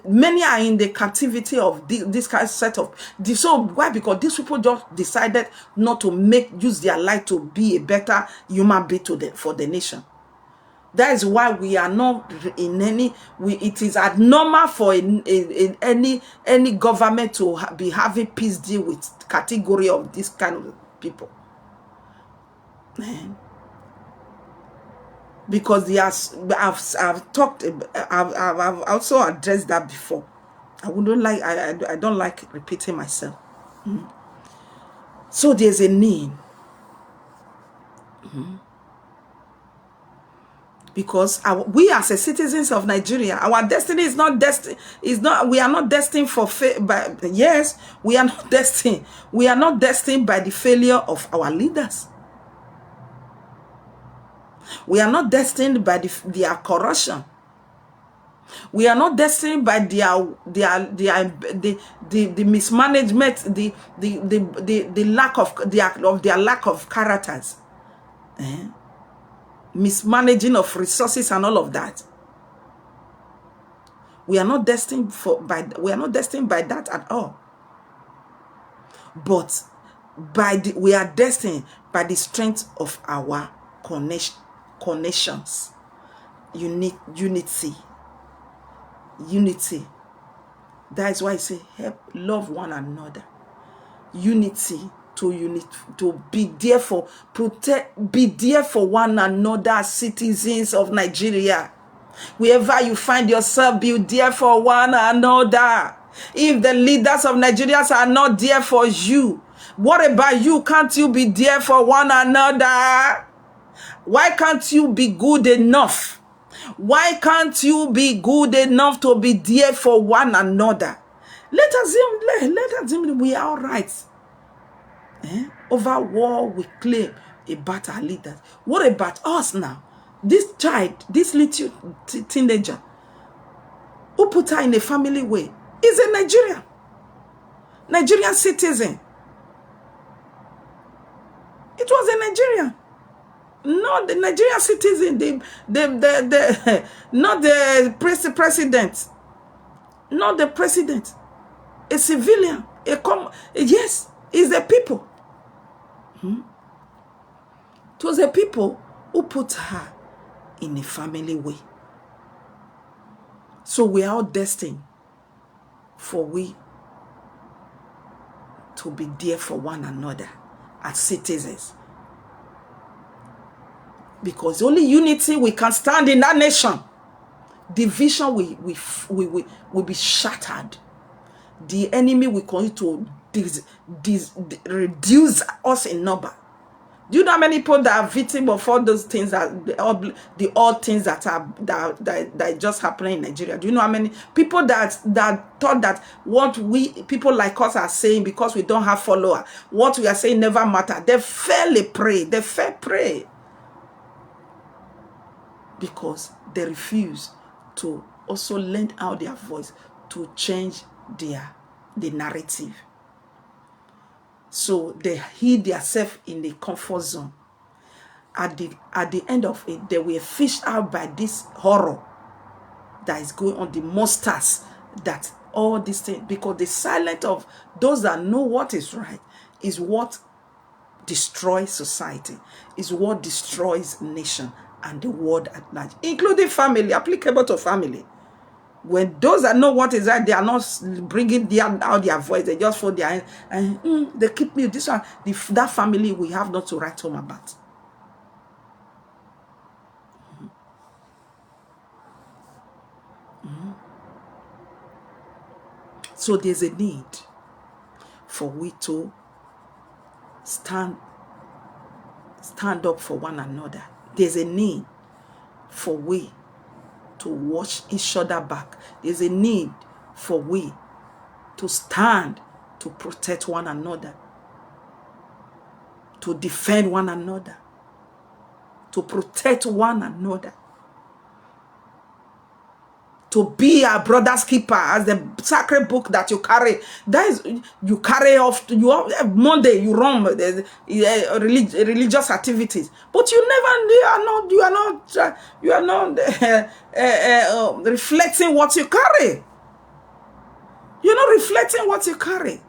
Many are in the captivity of this kind of set of. So why? Because these people just decided not to use their life to be a better human being for the nation. That is why we are not in it is abnormal for any government to be having peace deal with category of this kind of people. Because I've also addressed that before. I don't like repeating myself. So there's a need. Because we as a citizens of Nigeria, our destiny is not destined. We are not destined for yes, we are not destined. We are not destined by the failure of our leaders. We are not destined by their corruption. We are not destined by the mismanagement, the lack of their lack of characters. Mismanaging of resources and all of that. We are not destined by that at all. But we are destined by the strength of our connections. Unity. That is why I say love one another. Unity. To be there for one another, citizens of Nigeria. Wherever you find yourself, be there for one another. If the leaders of Nigeria are not there for you, what about you? Can't you be there for one another? Why can't you be good enough? Why can't you be good enough to be there for one another? Let us we are all right. Over war we claim about our leaders. What about us now? This child, this little teenager, who put her in a family way, is a Nigerian citizen. It was a Nigerian, not the Nigerian citizen, not the president, not the president, a civilian, yes, it's the people. It was the people who put her in a family way. So we are all destined for we to be there for one another as citizens. Because only unity we can stand in that nation. Division will be shattered. The enemy will continue to reduce us in number. Do you know how many people that are victims of all those things, that the odd things that are just happening in Nigeria? Do you know how many people that thought that what people like us are saying, because we don't have followers, what we are saying never matter? They fell prey. They fell prey because they refuse to also lend out their voice to change the narrative. So they hid themselves in the comfort zone. At the end of it, they were fished out by this horror that is going on, the monsters, that all these things, because the silence of those that know what is right is what destroys society, is what destroys nation and the world at large, including family, applicable to family. When those that know what is right, they are not bringing out their voice. They just fold their hands and they keep me. This one, that family, we have not to write home about. So there's a need for we to stand up for one another. There's a need for we to watch each other back. There's a need for we to stand to protect one another, to defend one another, to protect one another, to be our brother's keeper, as the sacred book that you carry. That is, you carry off. Monday you run religious activities, but you are not reflecting what you carry. You're not reflecting what you carry.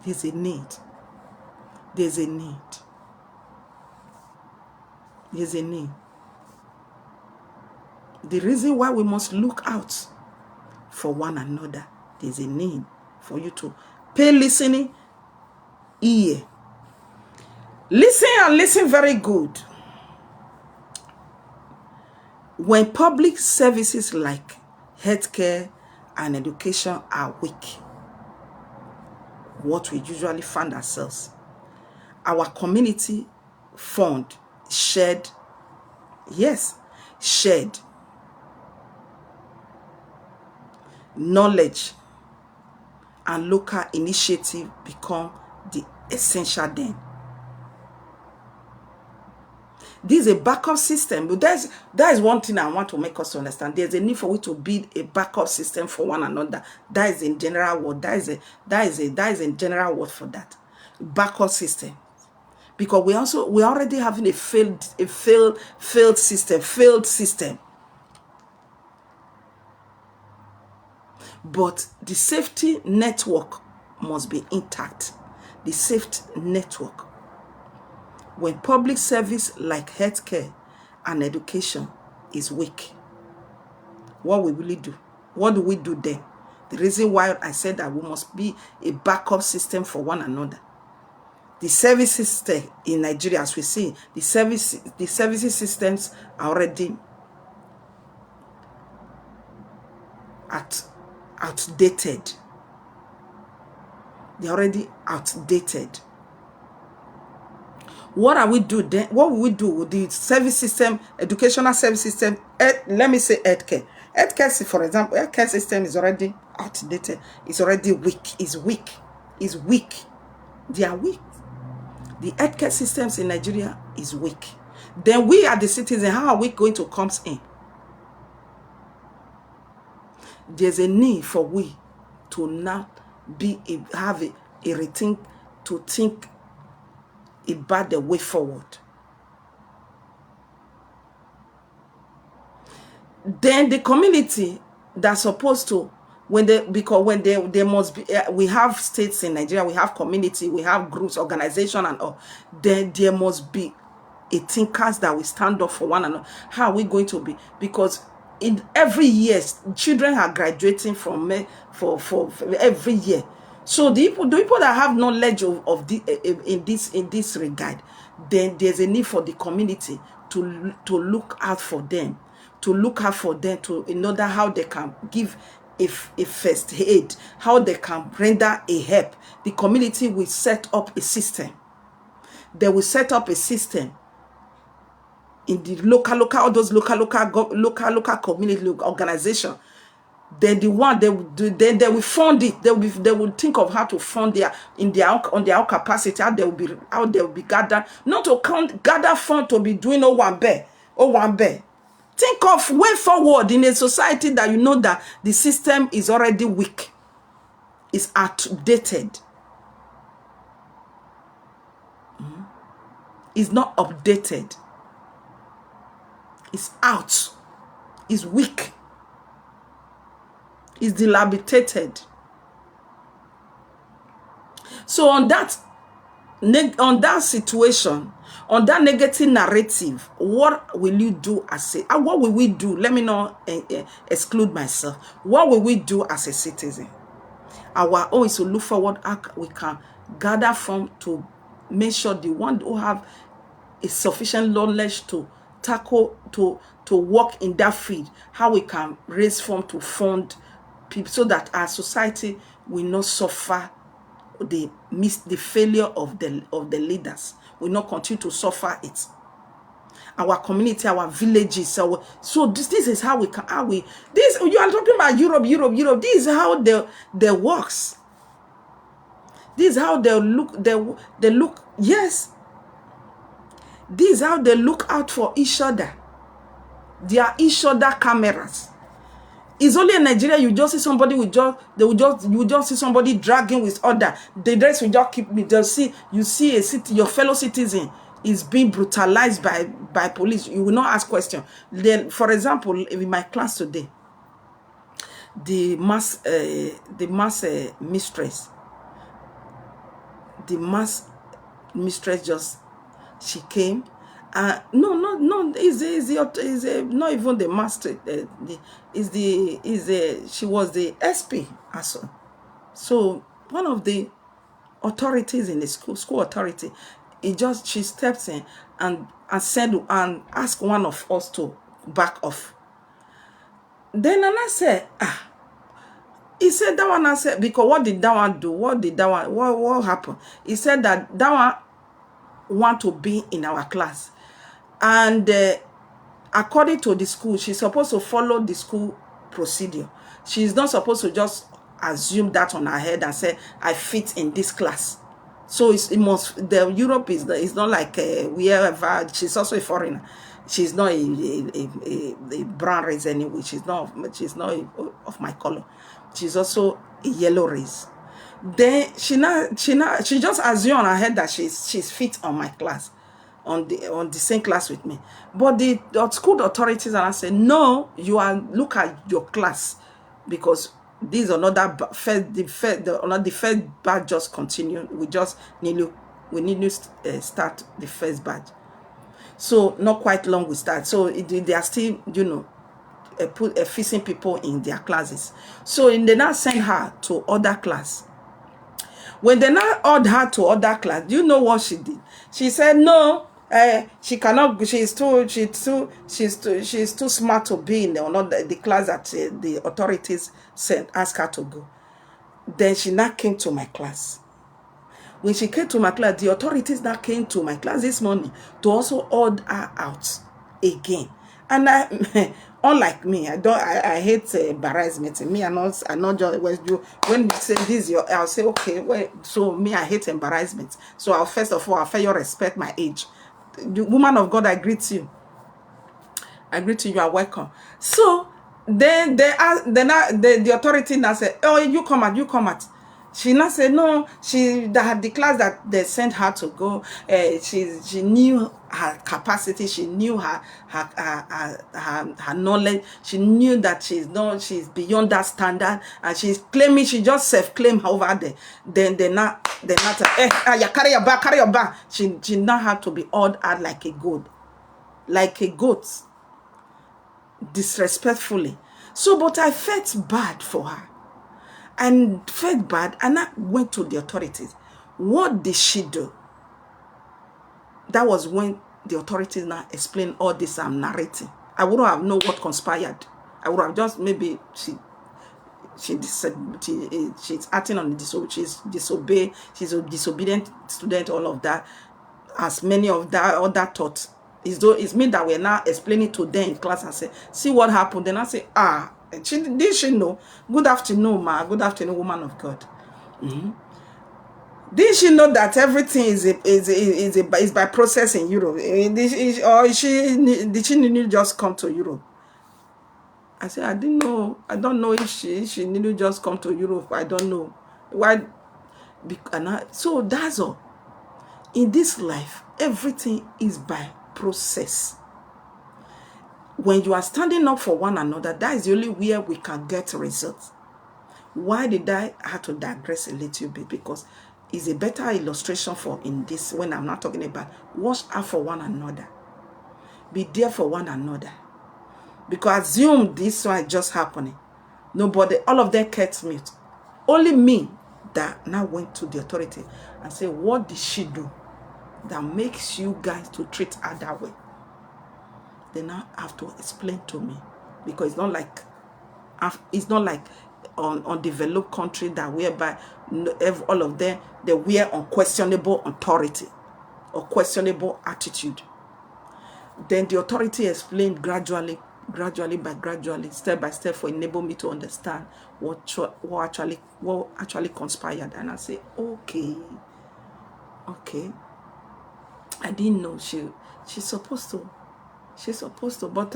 There's a need. There's a need. There's a need. The reason why we must look out for one another, there's a need for you to pay listening ear. Listen, and listen very good. When public services like healthcare and education are weak, what we usually find ourselves, our community fund shared knowledge and local initiative become the essential then. This is a backup system, but that is one thing I want to make us understand. There's a need for we to build a backup system for one another. That is in general word. That is a general word for that. Backup system. Because we already having a failed system. But the safety network must be intact. The safety network. When public service like healthcare and education is weak, what we really do? What do we do then? The reason why I said that we must be a backup system for one another. The service system in Nigeria, as we see, the services systems are already outdated. They're already outdated. What are we do then? What will we do with the service system, educational service system? Let me say healthcare. Healthcare, for example, healthcare system is already outdated. It's already weak. It's weak. It's weak. They are weak. The healthcare systems in Nigeria is weak. then we are the citizens. How are we going to come in? There's a need for we to now have a rethink, to think about the way forward. Then the community that's supposed to, because when they must be, we have states in Nigeria, we have community, we have groups, organization, and all. Then there must be a thinkers that will stand up for one another. How are we going to be? Because in every year, children are graduating from for every year. So the people that have knowledge of the in this regard, then there's a need for the community to look out for them, to in order how they can give a first aid, how they can render a help. The community will set up a system. They will set up a system in the local all those local community organization. Then the one they will do, then they will fund it. They will think of how to fund on their own capacity. How they will be gathered, not to gather fund to be doing one bear. Think of way forward in a society that you know that the system is already weak, is outdated, is not updated, is out, is weak, is dilapidated. So on that situation, on that negative narrative, what will you do what will we do? Let me not exclude myself. What will we do as a citizen? Our own is to look forward how we can gather from to make sure the one who have a sufficient knowledge to tackle, to work in that field, how we can raise funds to fund people so that our society will not suffer the failure of the leaders, will not continue to suffer it. Our community, our villages, so this is how we can, this, you are talking about Europe. This is how they works. This is how they look, yes. This is how they look out for each other. They are each other cameras. It's only in Nigeria you just see somebody you just see somebody dragging with other. The rest will just keep me. You see your fellow citizen is being brutalized by police. You will not ask questions. Then, for example, in my class today, the mass mistress just, she came. No, is not even the master. She was the SP also. So one of the authorities in the school authority, she steps in and said and asked one of us to back off. Then I said, he said that one. I said, because what did that one do? What happened? He said that one want to be in our class. And according to the school, she's supposed to follow the school procedure. She's not supposed to just assume that on her head and say, I fit in this class. So Europe is not like wherever. She's also a foreigner. She's not a brown race anyway. She's not of my color. She's also a yellow race. Then she just assumed on her head that she's fit on my class, on the same class with me. But the school authorities and I said, no, look at your class, because this is another the first batch just continue. We need to start the first batch. So not quite long we start. So they are still, fixing people in their classes. So they now send her to other class. When they now ordered her to other class, do you know what she did? She said, no, she cannot. She's too smart to be in the class that the authorities asked her to go. Then she now came to my class. When she came to my class, the authorities now came to my class this morning to also order her out again. And unlike me, I hate embarrassment. Me, I'm not just when you say this, I'll say, okay, well, so me, I hate embarrassment. So first of all, I'll fail respect my age. The woman of God, I greet you. I greet you. You are welcome. So then the authority now said, "Oh, you come out, you come out." She now said, "No." That had the class that they sent her to go. She knew her capacity. She knew her knowledge. She knew that she's beyond that standard, and she's claiming, she just self-claim over there. Then they not you carry your bag, carry your bag. She now had to be awed out like a goat, disrespectfully. So, but I felt bad for her. And felt bad, and I went to the authorities. What did she do? That was when the authorities now explained all this I'm narrating. I wouldn't have known what conspired. I would have just, maybe she's acting on she's a disobedient student, all of that, as many of that other thoughts. It's me that we're now explaining to them in class and say, see what happened. Then I say, did she know? Good afternoon, ma. Good afternoon, woman of God. Did she know that everything is by process in Europe? Did she just come to Europe? I said, I didn't know. I don't know if she needed just come to Europe. I don't know why. So that's all. In this life, everything is by process. When you are standing up for one another, that is the only way we can get results. Why did I have to digress a little bit? Because it's a better illustration for in this, when I'm not talking about watch out for one another. Be there for one another. Because assume this one just happening. Nobody, all of them kept mute. Only me that now went to the authority and said, what did she do that makes you guys to treat her that way? They now have to explain to me, because it's not like undeveloped country that whereby all of them, they wear unquestionable authority or questionable attitude. Then the authority explained gradually, step by step, for enable me to understand what actually conspired. And I say, okay, I didn't know she's supposed to, but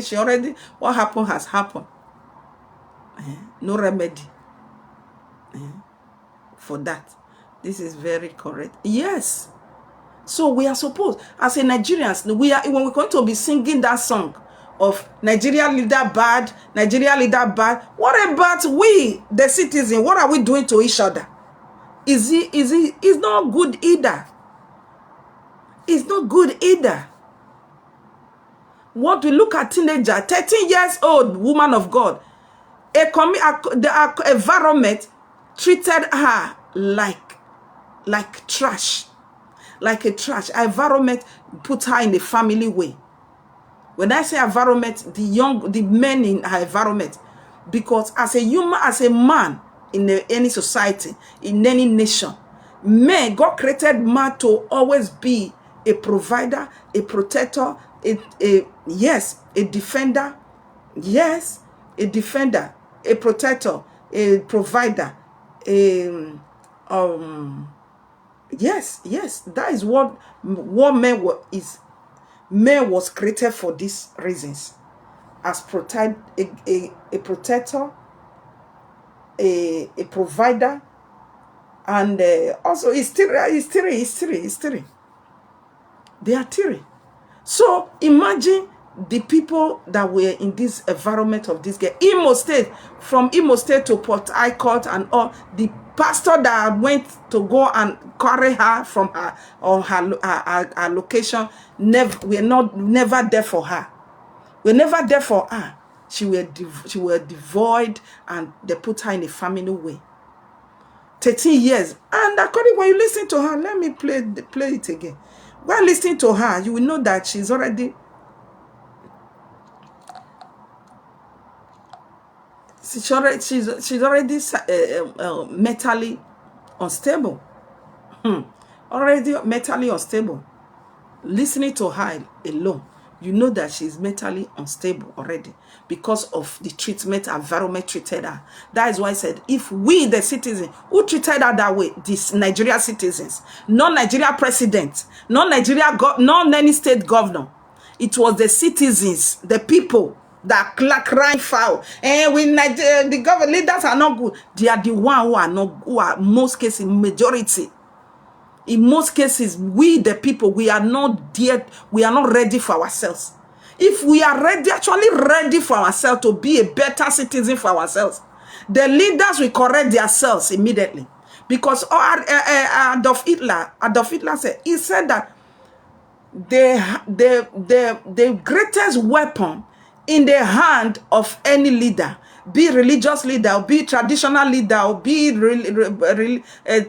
she already, what happened has happened. No remedy for that. This is very correct. Yes. So we are supposed, as a Nigerians, when we're going to be singing that song of Nigeria leader bad, what about we, the citizens? What are we doing to each other? It's not good either. It's not good either. What we look at teenager, 13 years old woman of God, the environment treated her like trash, like a trash. Environment put her in a family way. When I say environment, the men in her environment, because as a man in any society, in any nation, God created man to always be a provider, a protector, a defender, a protector, a provider, that is what man was created for these reasons, as a protector, a provider, and also it's three. They are three. So imagine the people that were in this environment of this girl. From Imo State to Port Harcourt and all, the pastor that went to go and carry her from her location, we're never there for her. We're never there for her. She were devoid, and they put her in a family way. 13 years. And according, when you listen to her, let me play it again. While listening to her, you will know that she's already mentally unstable. Already mentally unstable. Listening to her alone, you know that she's mentally unstable already because of the treatment environment treated her. That is why I said, if we, the citizens, who treated her that way, these Nigeria citizens, not Nigeria president, not Nigeria, not any state governor, it was the citizens, the people that crying foul. And when the government leaders are not good, they are the one who are not, who are most cases majority. In most cases, we the people, we are not there, we are not ready for ourselves. If we are ready, actually ready for ourselves to be a better citizen for ourselves, the leaders will correct themselves immediately. Because Adolf Hitler said, he said that the greatest weapon in the hand of any leader, be religious leader, or be traditional leader, or be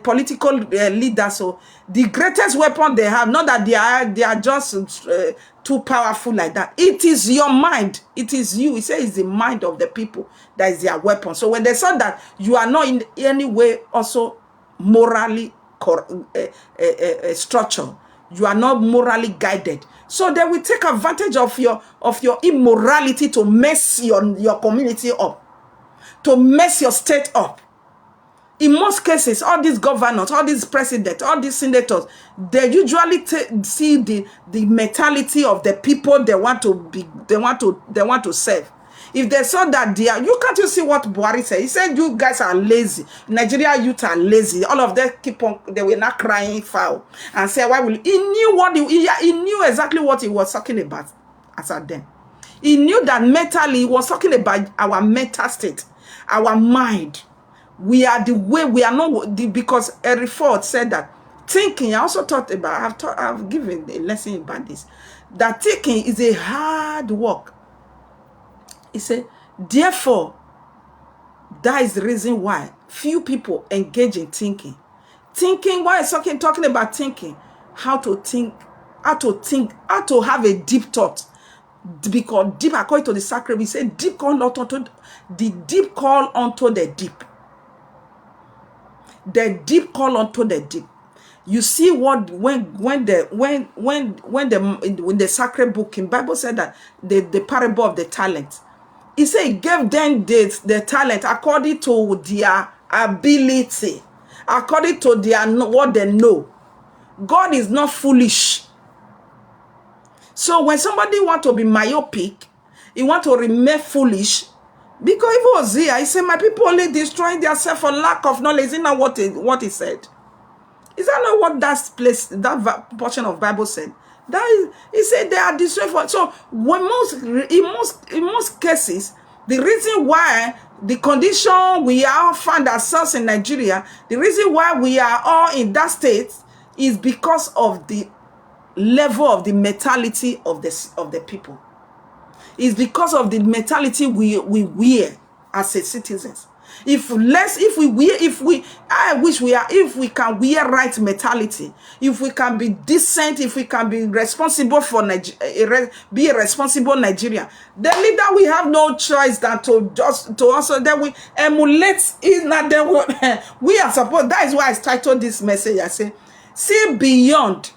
political leader, so the greatest weapon they have, not that they are just too powerful like that. It is your mind. It is you. He says it's the mind of the people that is their weapon. So when they saw that you are not in any way also morally structured, you are not morally guided, so they will take advantage of your immorality to mess your community up, to mess your state up. In most cases, all these governors, all these presidents, all these senators, they usually see the mentality of the people they want to serve. If they saw that they are, you see what Buhari said? He said, you guys are lazy. Nigeria youth are lazy. All of them they were not crying foul. And say, why will he knew what he knew exactly what he was talking about as at then. He knew that mentally he was talking about our mental state, our mind. We are the way we are not, because Henry Ford said that thinking, I also taught about, I've given a lesson about this, that thinking is a hard work. He said, therefore, that is the reason why few people engage in thinking. Thinking, why is talking about thinking? How to think, how to have a deep thought. Because deep, according to the sacred, we say deep call unto the deep call unto the deep. The deep call unto the deep. You see what when the sacred book in Bible said that the parable of the talent. He said he gave them the talent according to their ability, according to their what they know. God is not foolish. So when somebody want to be myopic, he want to remain foolish, because if it was here, he said, my people only destroying themselves for lack of knowledge. Isn't that what he said? Is that not what that portion of Bible said? That is, he said they are destroyed for. So when in most cases, the reason why the condition we are find ourselves in Nigeria, the reason why we are all in that state is because of the level of the mentality of the people. It's because of the mentality we wear as a citizens. If we can wear right mentality, if we can be decent, if we can be responsible for be a responsible Nigerian, the leader we have no choice than to also that we emulate. Is not the we are supposed. That is why I titled this message. I say, see beyond.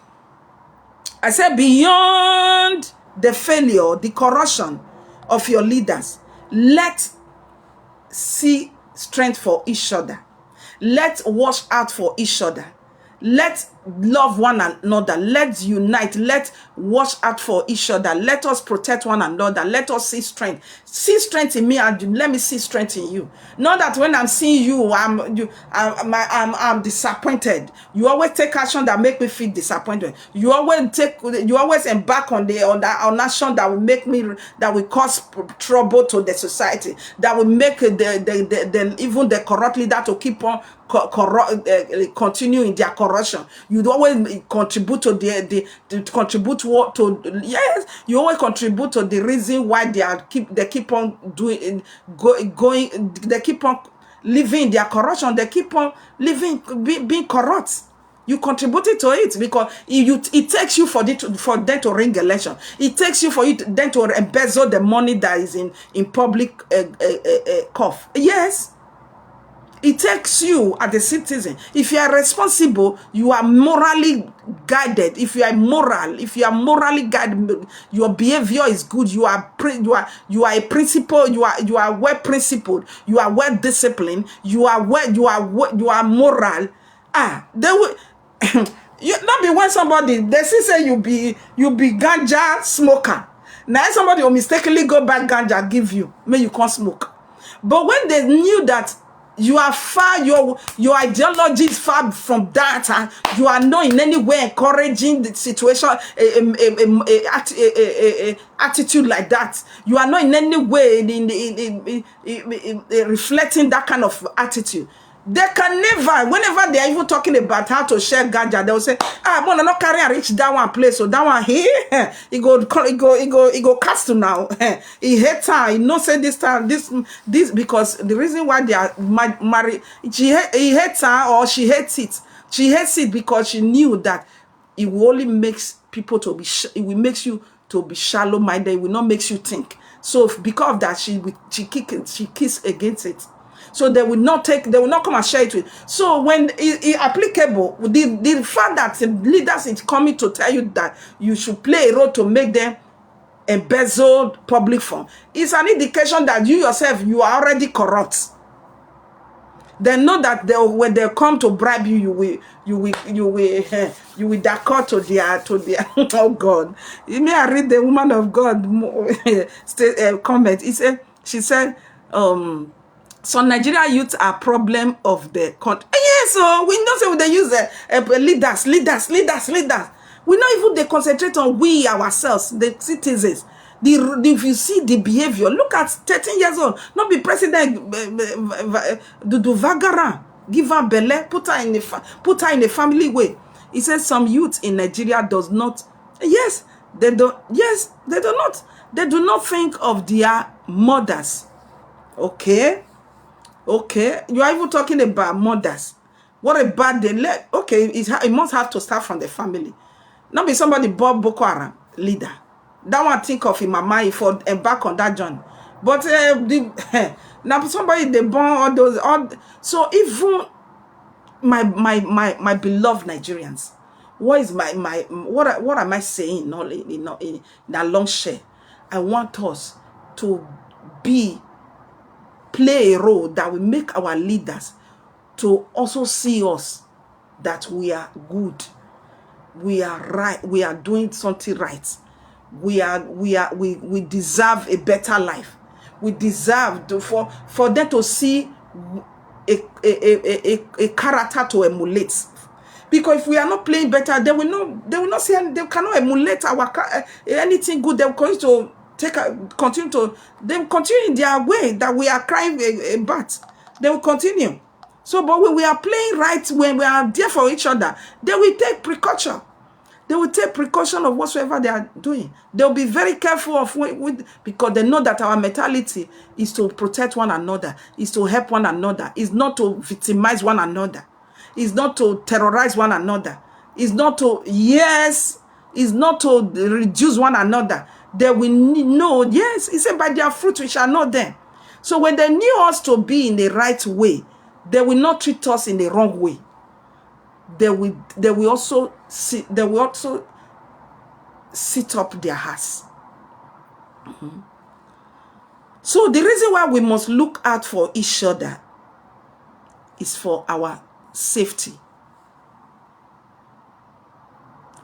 I said beyond the failure, the corruption of your leaders. Let's see strength for each other. Let's watch out for each other. Let's love one another. Let's unite. Let's watch out for each other. Let us protect one another. Let us see strength. See strength in me, and let me see strength in you. Not that when I'm seeing you, I'm disappointed. You always take action that make me feel disappointed. You always embark on action that will make me, that will cause trouble to the society, that will make even the corrupt leader to keep on continue in their corruption. You always contribute to you always contribute to the reason why they keep on doing going, they keep on living in their corruption, they keep on living being corrupt. You contributed to it, because it takes you for them to ring election. It takes you for them to embezzle the money that is in public cough. Yes. It takes you as a citizen. If you are responsible, you are morally guided. If you are morally guided, your behavior is good. You are a principle. You are well principled. You are well disciplined. You are moral. They will. You not be when somebody they say you be ganja smoker. Now somebody will mistakenly go back ganja give you, may you can't smoke. But when they knew that you are far, your ideology is far from that, and you are not in any way encouraging the situation, attitude like that. You are not in any way reflecting that kind of attitude. They can never, whenever they are even talking about how to share ganja, they will say, but not carry and reach that one place. So that one here, he go cast to now. He hates her. He not say this time, this, because the reason why they are married, he hates her or she hates it. She hates it because she knew that it will only makes people to be, it will makes you to be shallow-minded. It will not makes you think. So because of that, she kicks against it. So they will not come and share it with. So when it applicable, the fact that the leaders is coming to tell you that you should play a role to make them embezzle public funds, is an indication that you yourself, you are already corrupt. They know that when they come to bribe you, you will d'accord to their oh God. You may I read the woman of God comment. She said, so Nigeria youth are problem of the country. Yes, so we know say they use leaders. We not even they concentrate on we ourselves, the citizens. If you see the behavior, look at 13 years old, not be president do Vagara, give her belle, put her in a family way. He says some youth in Nigeria does not. Yes, they do not. They do not think of their mothers. Okay, you are even talking about mothers. What about the okay? It must have to start from the family. Not be somebody Bob Boko Haram leader. That one think of in my mind for embark on that journey. But now somebody they born so even my beloved Nigerians, what is what am I saying? In that long share, I want us to play a role that will make our leaders to also see us that we are good, we are right, we are doing something right. We deserve a better life. We deserve for them to see a character to emulate. Because if we are not playing better, they will not see, they cannot emulate our anything good. They will continue to continue in their way that we are crying about. They will continue. So, but when we are playing right, when we are there for each other, they will take precaution. They will take precaution of whatsoever they are doing. They'll be very careful of because they know that our mentality is to protect one another, is to help one another, is not to victimize one another, is not to terrorize one another, is not to is not to reduce one another. They will know, yes, he said by their fruit we shall know them. So when they knew us to be in the right way, they will not treat us in the wrong way. They will also sit up their hearts. So the reason why we must look out for each other is for our safety.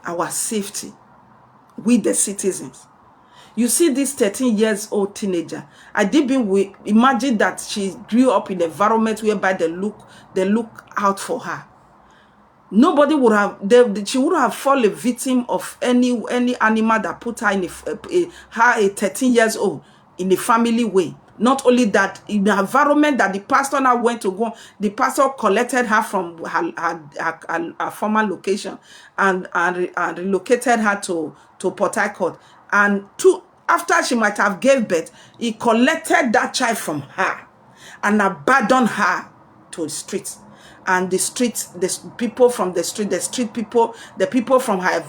Our safety. We the citizens. You see this 13 years old teenager. I didn't imagine that she grew up in an environment whereby they look out for her. Nobody would have, she would have fallen a victim of any animal that put her in a 13 years old in a family way. Not only that, in the environment that the pastor now went to go, the pastor collected her from her former location and relocated her to Port Harcourt. And after she might have gave birth, he collected that child from her and abandoned her to the streets. And the people from the street people, the people from her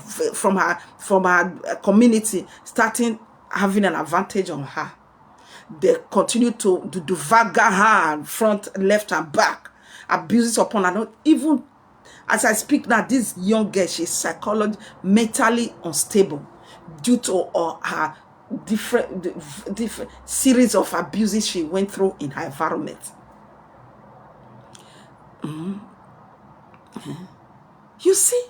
community starting having an advantage on her. They continue to vagger her front, left, and back. abuses upon another. Even as I speak now, this young girl, she's psychologically, mentally unstable due to her different series of abuses she went through in her environment. You see?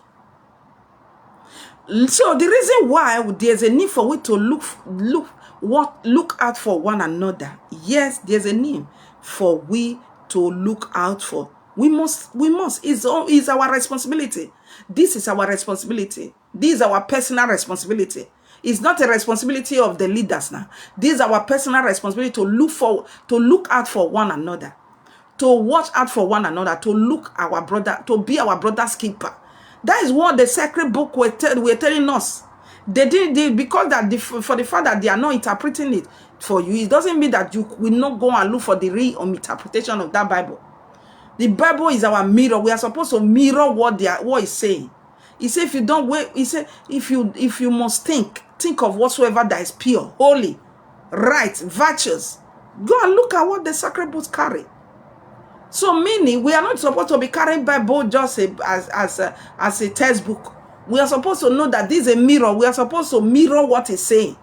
So the reason why there's a need for we to look out for one another. Yes, there's a need for we to look out for. We must. It's our responsibility. This is our responsibility. This is our personal responsibility. It's not a responsibility of the leaders now. This is our personal responsibility to look out for one another, to watch out for one another, to look our brother, to be our brother's keeper. That is what the sacred book were telling us. They did because that for the fact that they are not interpreting it for you, it doesn't mean that you will not go and look for the real interpretation of that Bible. The Bible is our mirror. We are supposed to mirror what it's saying. He said, if you don't wait, he said, if you must think of whatsoever that is pure, holy, right, virtuous. Go and look at what the sacred books carry. So meaning, we are not supposed to be carrying Bible just as a textbook. We are supposed to know that this is a mirror. We are supposed to mirror what it's saying.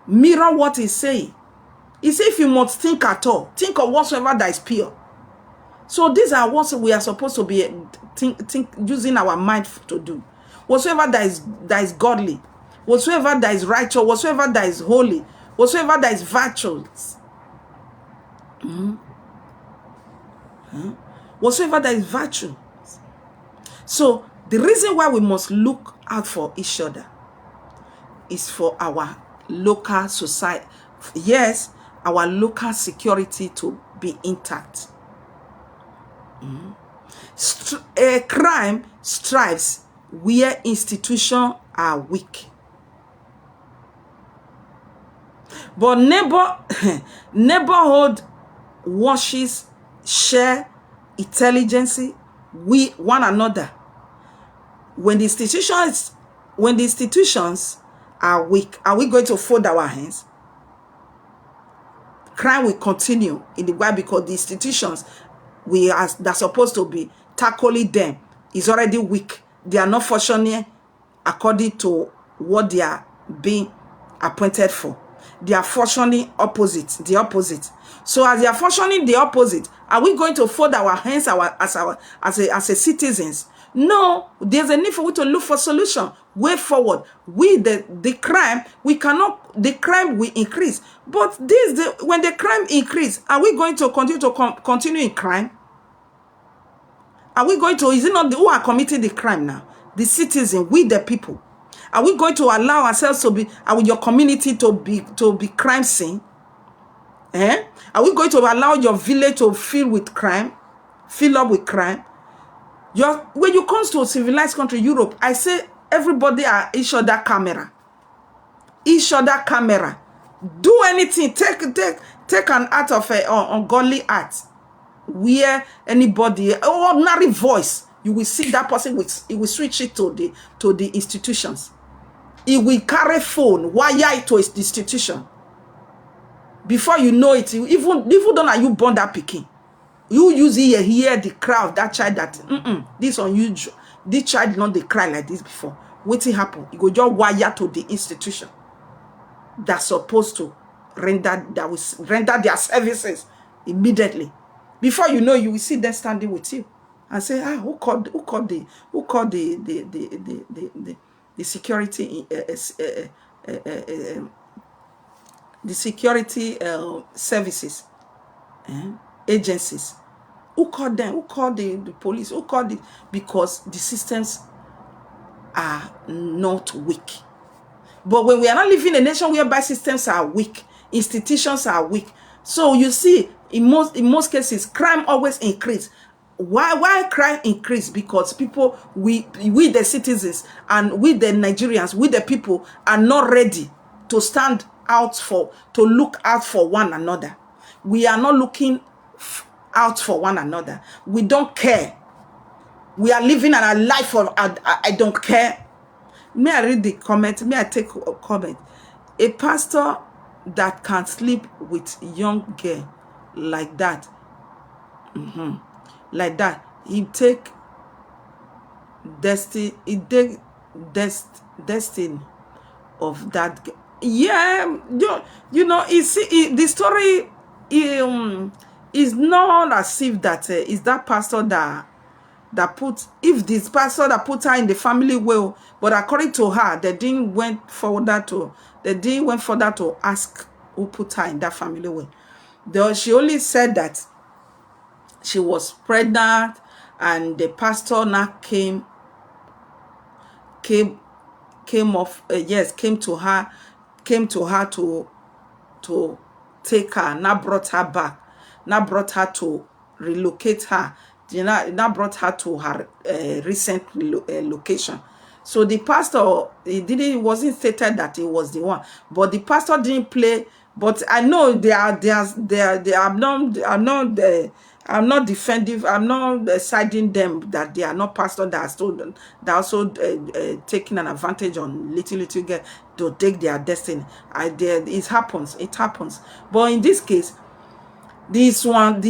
Mirror what it's saying. He said, if you must think at all, think of whatsoever that is pure. So these are what we are supposed to be using our mind to do. Whatsoever that is godly, whatsoever that is righteous, whatsoever that is holy, whatsoever that is virtuous. Whatsoever that is virtue. So the reason why we must look out for each other is for our local society. Yes, our local security to be intact. Crime strives where institutions are weak. But neighborhood washes share intelligence with one another. When the institutions are weak, are we going to fold our hands? Crime will continue in the world because the institutions they're supposed to be tackling them is already weak. They are not functioning according to what they are being appointed for. They are functioning the opposite. So as they are functioning the opposite, are we going to fold our hands as a citizens? No, there's a need for we to look for solution, way forward. The crime will increase. But when the crime increase, are we going to continue in crime? Are we going to, is it not who are committing the crime now? The citizen, we the people. Are we going to allow ourselves to be, your community to be crime scene? Are we going to allow your village to fill up with crime? When you come to a civilized country, Europe, I say everybody are each other camera. Each other camera. Do anything. Take an act of ungodly act. Where anybody, ordinary voice, you will see that person it will switch it to the institutions. It will carry phone, wire it to its institution. Before you know it, even though you born that pikin, you use hear the cry of that child that this unusual. This child not they cry like this before. What happen? You go just wire to the institution that's supposed to render their services immediately. Before you know, you will see them standing with you and say, who called the security the security services agencies? Who called them? Who called the police? Who called it? Because the systems are not weak. But when we are not living in a nation whereby systems are weak, institutions are weak, so you see, in most cases, crime always increase. Why crime increase? Because people, we the citizens and we the Nigerians, we the people are not ready to stand out to look out for one another. We are not looking out for one another. We don't care. We are living a life of I don't care. May I read the comment? May I take a comment? A pastor that can sleep with young girl like that. like that. He take destiny. He take destiny of that. Yeah, you know. The story is not as if that is that pastor that put, if this pastor that put her in the family will, but according to her, they didn't went further to ask who put her in that family will. She only said that she was pregnant, and the pastor now came to her to take her, now brought her back, now brought her to relocate her, now brought her to her recent location. So the pastor, it wasn't stated that he was the one, but the pastor didn't play. But I know I'm not defending, I'm not siding them that they are not pastors that are also taking an advantage on little girl to take their destiny. It happens. But in this case, this one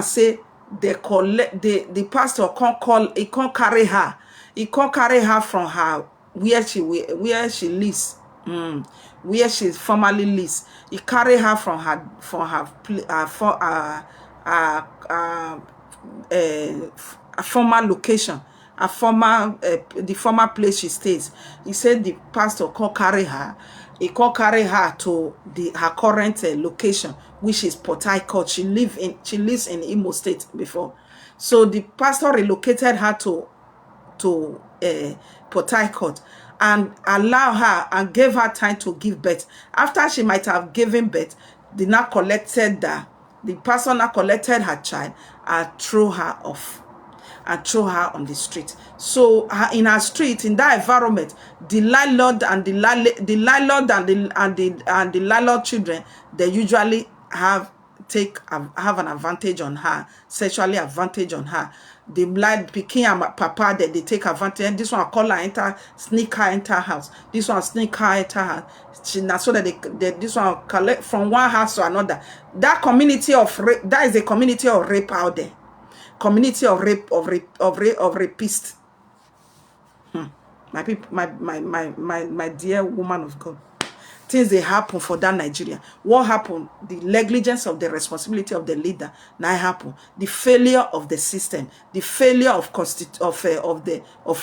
say the pastor can't carry her. He can't carry her from her where she lives, where she formerly lives. He carry her from a former location, the former place she stays. He said the pastor can't carry her. He can't carry her to her current location, which is Port Harcourt. She lives in Imo State before. So the pastor relocated her to Port Harcourt and allow her and gave her time to give birth. After she might have given birth, the pastor now collected her child and threw her off and threw her on the street. So in her street, in that environment, the landlord and the landlord children, they usually have an advantage on her, sexually advantage on her. The blind picking and papa, that they take advantage. This one call her sneak her enter house. This one sneak her enter house. So that this one collect from one house to another. That community of rape, that is a community of rape out there. Community of rapists. My people, my dear woman of God. Things they happen for that Nigeria. What happened? The negligence of the responsibility of the leader. Now happen. The failure of the system. The failure of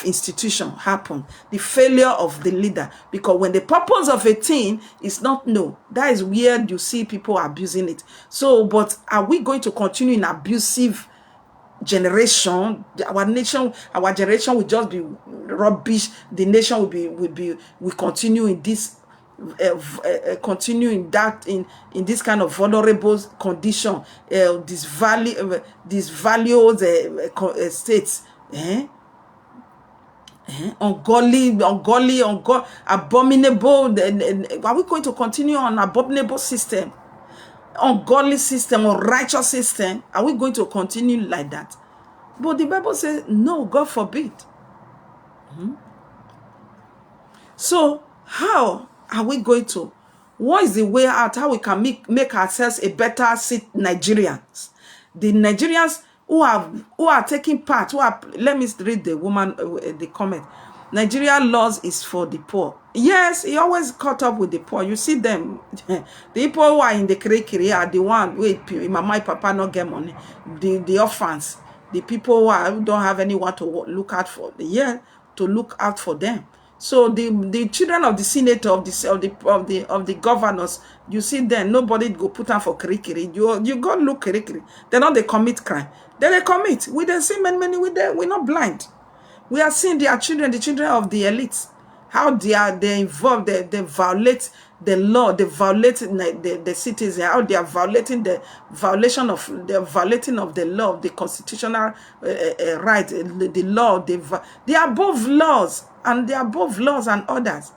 institution happened. The failure of the leader. Because when the purpose of a thing is not known, that is where you see people abusing it. So, but are we going to continue in abusive generation? Our generation will just be rubbish. The nation will continue in this. Continue in this kind of vulnerable condition, these values states, ungodly, abominable. Are we going to continue on abominable system, ungodly system, or righteous system? Are we going to continue like that? But the Bible says no, God forbid. So how are we going to? What is the way out? How we can make ourselves a better Nigerians? The Nigerians who are taking part. Let me read the woman the comment. Nigeria laws is for the poor. Yes, he always caught up with the poor. You see them, the people who are in the kiri are the one with mama and papa not get money. The orphans, the people who don't have anyone to look out for. To look out for them. So the children of the senator, of the governors, you see them, nobody go put them for kiri. You go look kiri. They commit crime. Then they commit. We don't see many with them. We're not blind. We are seeing their children, the children of the elites, how they involved, they violate the law, they violate the citizens, how they are violating the violating of the law, the constitutional right, the law. They are above laws, and they are above laws and others.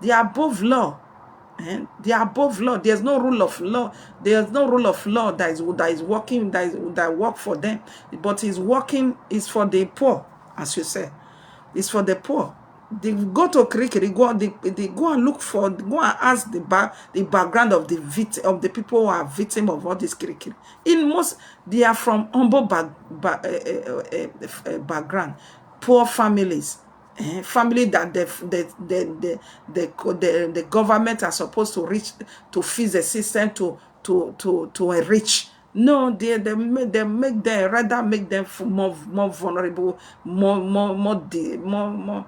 They are above law. They are above law. There's no rule of law. There's no rule of law that is working, that work for them. But is working is for the poor, as you say. It's for the poor. They go to Kirikiri, they go and look for, go and ask the background of the people who are victim of all this Kirikiri. In most, they are from humble background, poor families, family that the government are supposed to reach to fix the system to enrich. No, they make them rather make them more vulnerable, more.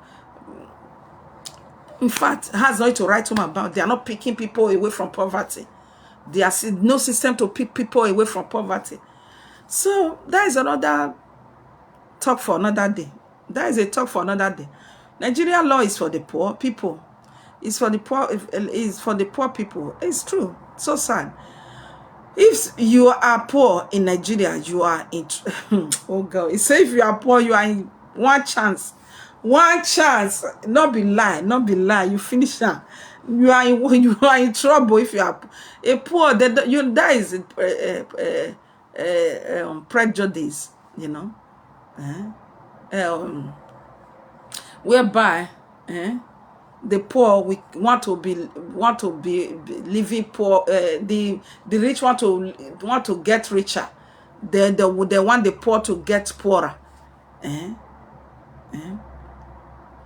In fact, has nothing to write home about. They are not picking people away from poverty. There is no system to pick people away from poverty. So that is another talk for another day. That is a talk for another day. Nigerian law is for the poor people. It's for the poor. It's for the poor people. It's true. So sad. If you are poor in Nigeria, you are in. Oh God! It says if you are poor, you are in one chance. One chance. Not be lie. Not be lie. You finish that. You are in trouble if you are a poor. That is prejudice. You know. Whereby the poor we want to be living poor. The rich want to get richer. They want the poor to get poorer.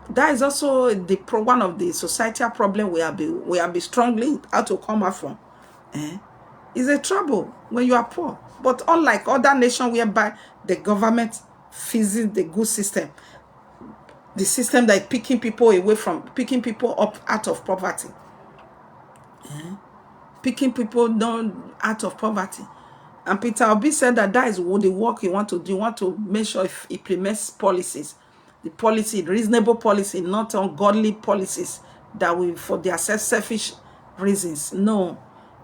That is also one of the societal problem we have been strongly how to come out from. It's a trouble when you are poor. But unlike other nations whereby the government fixes the good system, the system that is picking people up out of poverty. Picking people down out of poverty. And Peter Obi said that is what the work you want to do. You want to make sure if it implements policies. The policy, reasonable policy, not ungodly policies that will for their selfish reasons. No.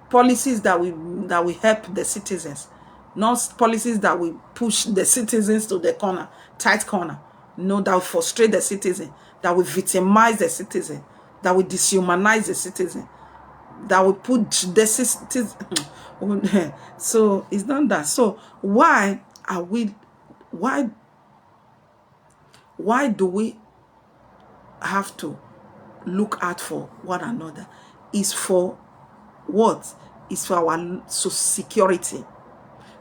Policies that will help the citizens. Not policies that will push the citizens to the corner, tight corner. No, that will frustrate the citizen, that will victimize the citizen, that will dehumanize the citizen, that will put the citizen. So it's not that. So why do we have to look out for one another? Is for what? Is for our security,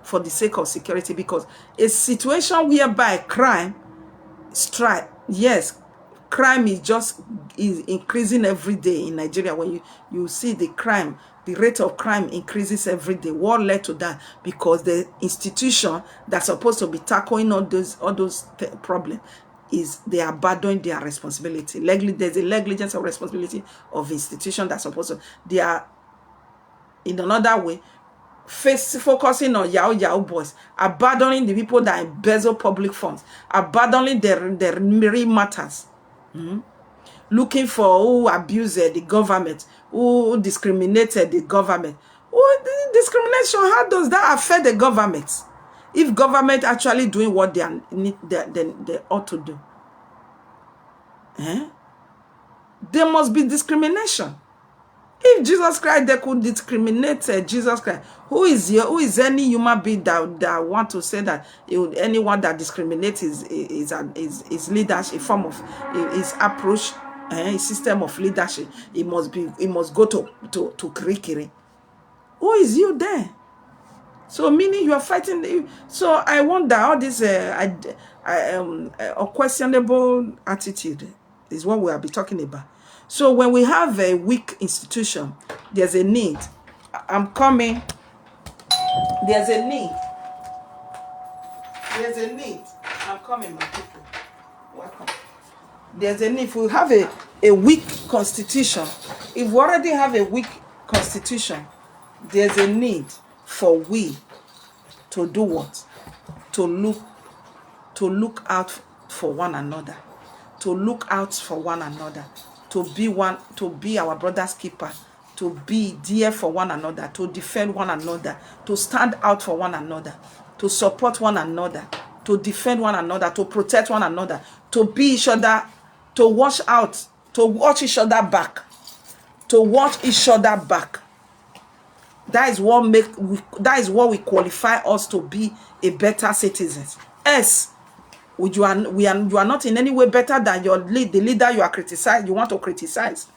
for the sake of security, because a situation whereby crime strike, yes, crime is increasing every day in Nigeria. When you see the rate of crime increases every day. What led to that? Because the institution that's supposed to be tackling all those problems they are abandoning their responsibility. There's a negligence of responsibility of institution that's supposed to. They are in another way focusing on Yahoo boys, abandoning the people that embezzle public funds, abandoning their real matters, looking for who abused the government, who discriminated the government. Discrimination, how does that affect the government? If government actually doing what they ought to do, there must be discrimination. If Jesus Christ, they could discriminate Jesus Christ, who is any human being that want to say that anyone that discriminates is leadership, a form of his approach, his system of leadership? It must go to Kirikiri. Who is you there? So meaning you are fighting. So I wonder all this a questionable attitude is what we will be talking about. So when we have a weak institution, there's a need. I'm coming. There's a need. There's a need. I'm coming, my people. Welcome. There's a need. If we have a weak constitution, if we already have a weak constitution, there's a need for we to do what? To look out for one another. To look out for one another. To be our brother's keeper, to be there for one another, to defend one another, to stand out for one another, to support one another, to defend one another, to protect one another, to be each other, to watch out, to watch each other back, to watch each other back. That is what we qualify us to be a better citizens. Yes, you are not in any way better than the leader you are criticizing. You want to criticize.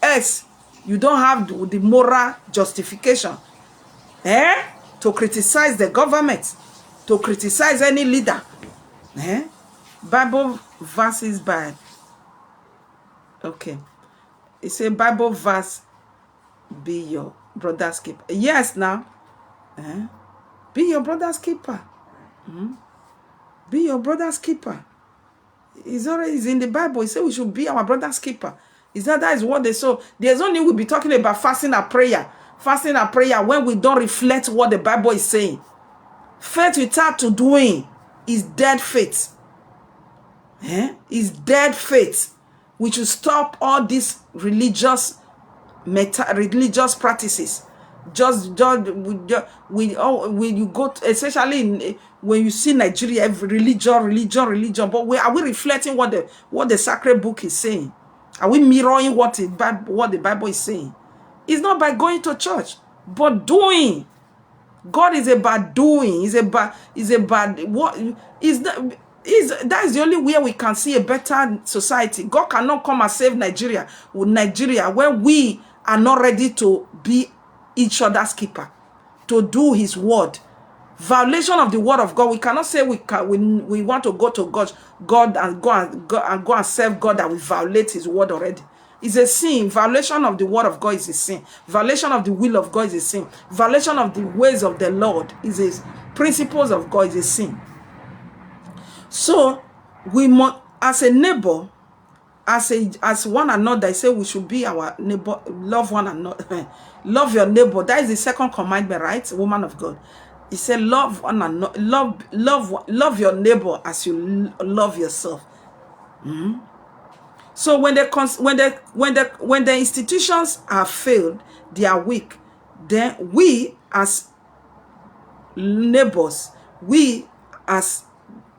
Else, you don't have the moral justification to criticize the government, to criticize any leader. Bible verses by, okay, it's a Bible verse, be your brother's keeper. Yes, now, be your brother's keeper. Be your brother's keeper. It's already in the Bible. It says we should be our brother's keeper. That is what they saw. There's only we'll be talking about fasting and prayer. Fasting and prayer when we don't reflect what the Bible is saying. Faith without to doing is dead faith. Is dead faith. We should stop all these religious practices. When you go to, especially when you see Nigeria, every religion. But are we reflecting what the sacred book is saying? Are we mirroring what the Bible is saying? It's not by going to church, but doing. God is about doing. That is the only way we can see a better society. God cannot come and save Nigeria when we are not ready to be each other's keeper, to do his word. Violation of the word of God. We cannot say we want to go to God and go and serve God and we violate his word already. It's a sin. Violation of the word of God is a sin. Violation of the will of God is a sin. Violation of the ways of the Lord is a principles of God is a sin. So we must, as a neighbor, as one another, I say we should be our neighbor, love one another, love your neighbor. That is the second commandment, right, woman of God? He said, love one another, love your neighbor as you love yourself. So when the institutions are failed, they are weak. Then we as neighbors, we as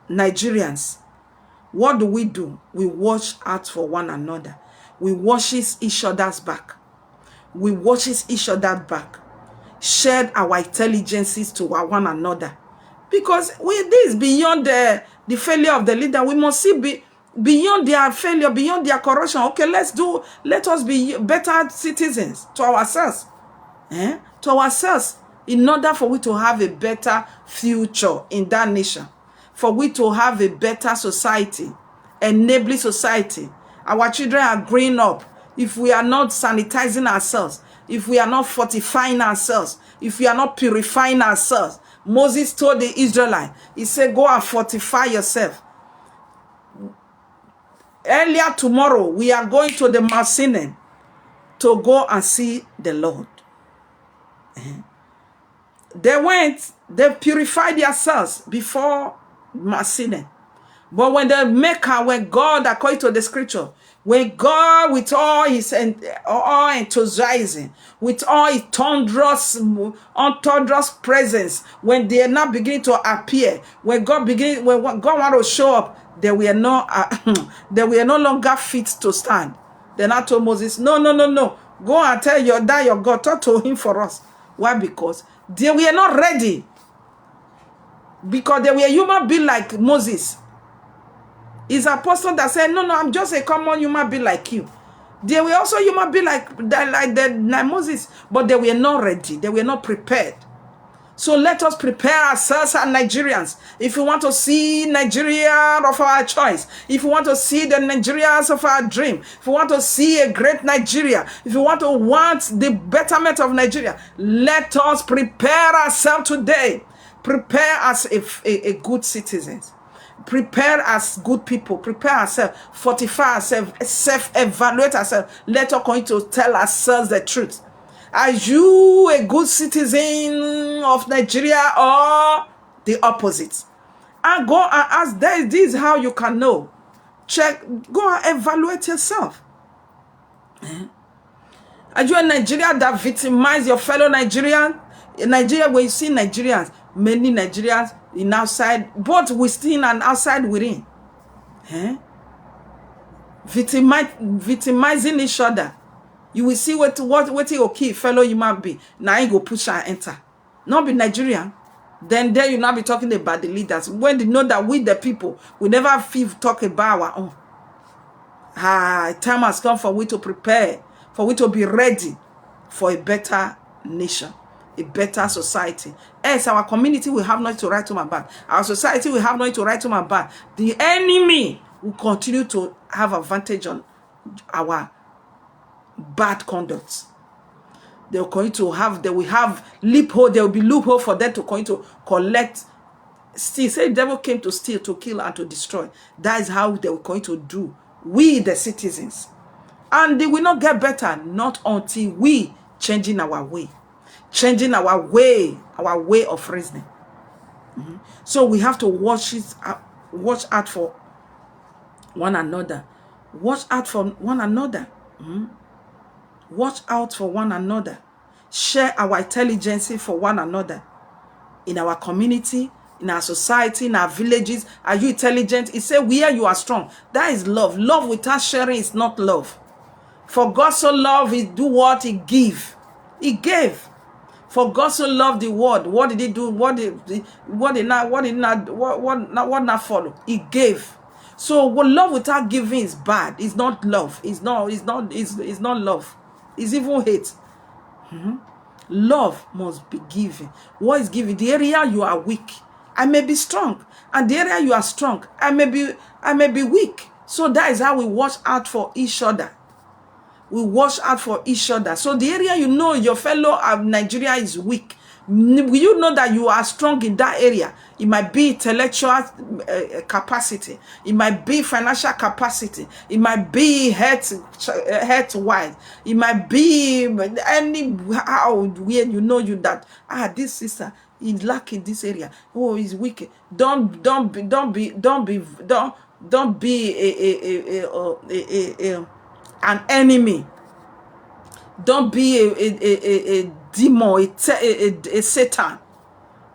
Nigerians, what do? We watch out for one another. We watches each other's back. We watches each other back. Shared our intelligences to one another. Because this beyond the failure of the leader, we must see beyond their failure, beyond their corruption. Okay, let us be better citizens to ourselves. To ourselves, in order for we to have a better future in that nation. For we to have a better society, enabling society. Our children are growing up. If we are not sanitizing ourselves, if we are not fortifying ourselves, if we are not purifying ourselves. Moses told the Israelites, he said, go and fortify yourself. Earlier tomorrow, we are going to the Mount Sinai to go and see the Lord. They went, they purified themselves before Mount Sinai. But when when God, according to the scripture, when God, with all his enthusiasm, with all his thunderous presence, when they are now beginning to appear, when God want to show up, they were no longer fit to stand. Then I told Moses, no. Go and tell your God, talk to him for us. Why? Because they were not ready. Because they were human being like Moses. His apostle that said, no, I'm just a common human being like you. They were also human being like Moses, but they were not ready. They were not prepared. So let us prepare ourselves as Nigerians. If you want to see Nigeria of our choice, if you want to see the Nigerians of our dream, if you want to see a great Nigeria, if you want the betterment of Nigeria, let us prepare ourselves today. Prepare as a good citizens. Prepare as good people. Prepare ourselves. Fortify ourselves. Self-evaluate ourselves. Let us going to tell ourselves the truth. Are you a good citizen of Nigeria or the opposite? And go and ask. This is how you can know. Check. Go and evaluate yourself. Are you a Nigerian that victimize your fellow Nigerian? In Nigeria, when you see Nigerians, many Nigerians in outside, both within and outside within, victimizing each other. You will see what okay fellow human being. Now you go push and enter. Not be Nigerian. Then there you now be talking about the leaders. When they know that we, the people, we never feel talk about our own. Time has come for we to prepare, for we to be ready for a better nation, a better society. As our community will have nothing to write home about. Our society will have nothing to write home about. The enemy will continue to have advantage on our bad conduct. They will have loophole. There will be loophole for them to continue to collect. Steal. Say the devil came to steal, to kill, and to destroy. That is how they will continue to do. We, the citizens. And they will not get better, not until we changing our way. Changing our way of reasoning. So we have to watch out for one another. Watch out for one another. Watch out for one another. Share our intelligence for one another. In our community, in our society, in our villages, are you intelligent? It says where you are strong. That is love. Love without sharing is not love. For God so loved, he do what? He give. He gave. For God so loved the world. What did he do? What not follow? He gave. So love without giving is bad. It's not love. It's not love. It's even hate. Love must be given. What is given? The area you are weak, I may be strong. And the area you are strong, I may be weak. So that is how we watch out for each other. We watch out for each other. So the area you know your fellow Nigeria is weak, you know that you are strong in that area. It might be intellectual capacity. It might be financial capacity. It might be health-wise. It might be how where you know you that this sister is lacking this area. Oh, he's weak. Don't be an enemy. Don't be a demon, a Satan.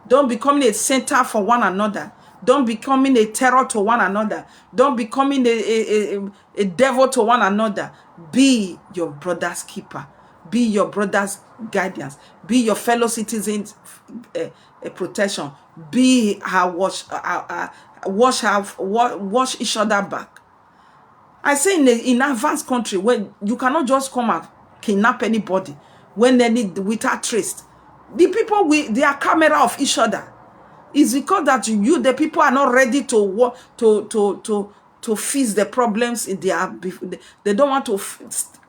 Don't become a center for one another. Don't becoming a terror to one another. Don't becoming a devil to one another. Be your brother's keeper. Be your brother's guidance. Be your fellow citizens' protection. Be her wash each other back. I say in advanced country where you cannot just come and kidnap anybody when they need without trace. The people they are camera of each other. It's because that the people are not ready to fix the problems in their. They don't want to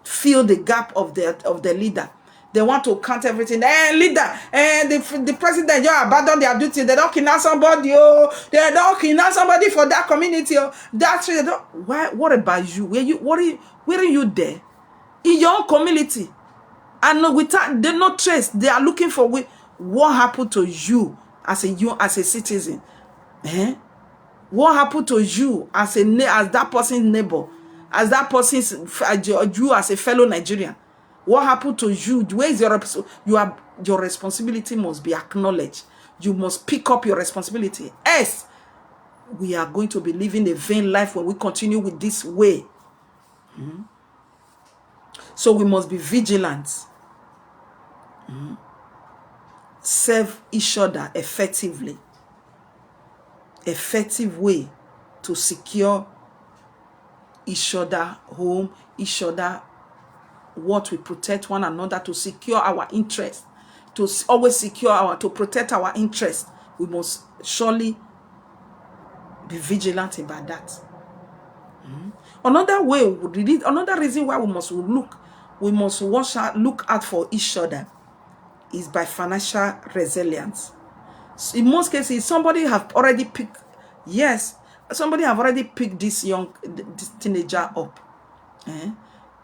fill the gap of the leader. They want to count everything. Leader, the president, you abandon their duty. They don't kidnap somebody. They don't kidnap somebody for that community. Why? What about you? Where are you there? In your own community. And without they not trace, they are looking for what happened to you as a citizen. What happened to you as that person's neighbor, as that person's you as a fellow Nigerian? What happened to you? Where is your responsibility must be acknowledged. You must pick up your responsibility. Else, we are going to be living a vain life when we continue with this way. So we must be vigilant. Serve each other effectively. Effective way to secure each other home, each other what we protect one another, to secure our interest, to always to protect our interest. We must surely be vigilant about that. Another reason why we must look out for each other is by financial resilience. In most cases, somebody have already picked this teenager up.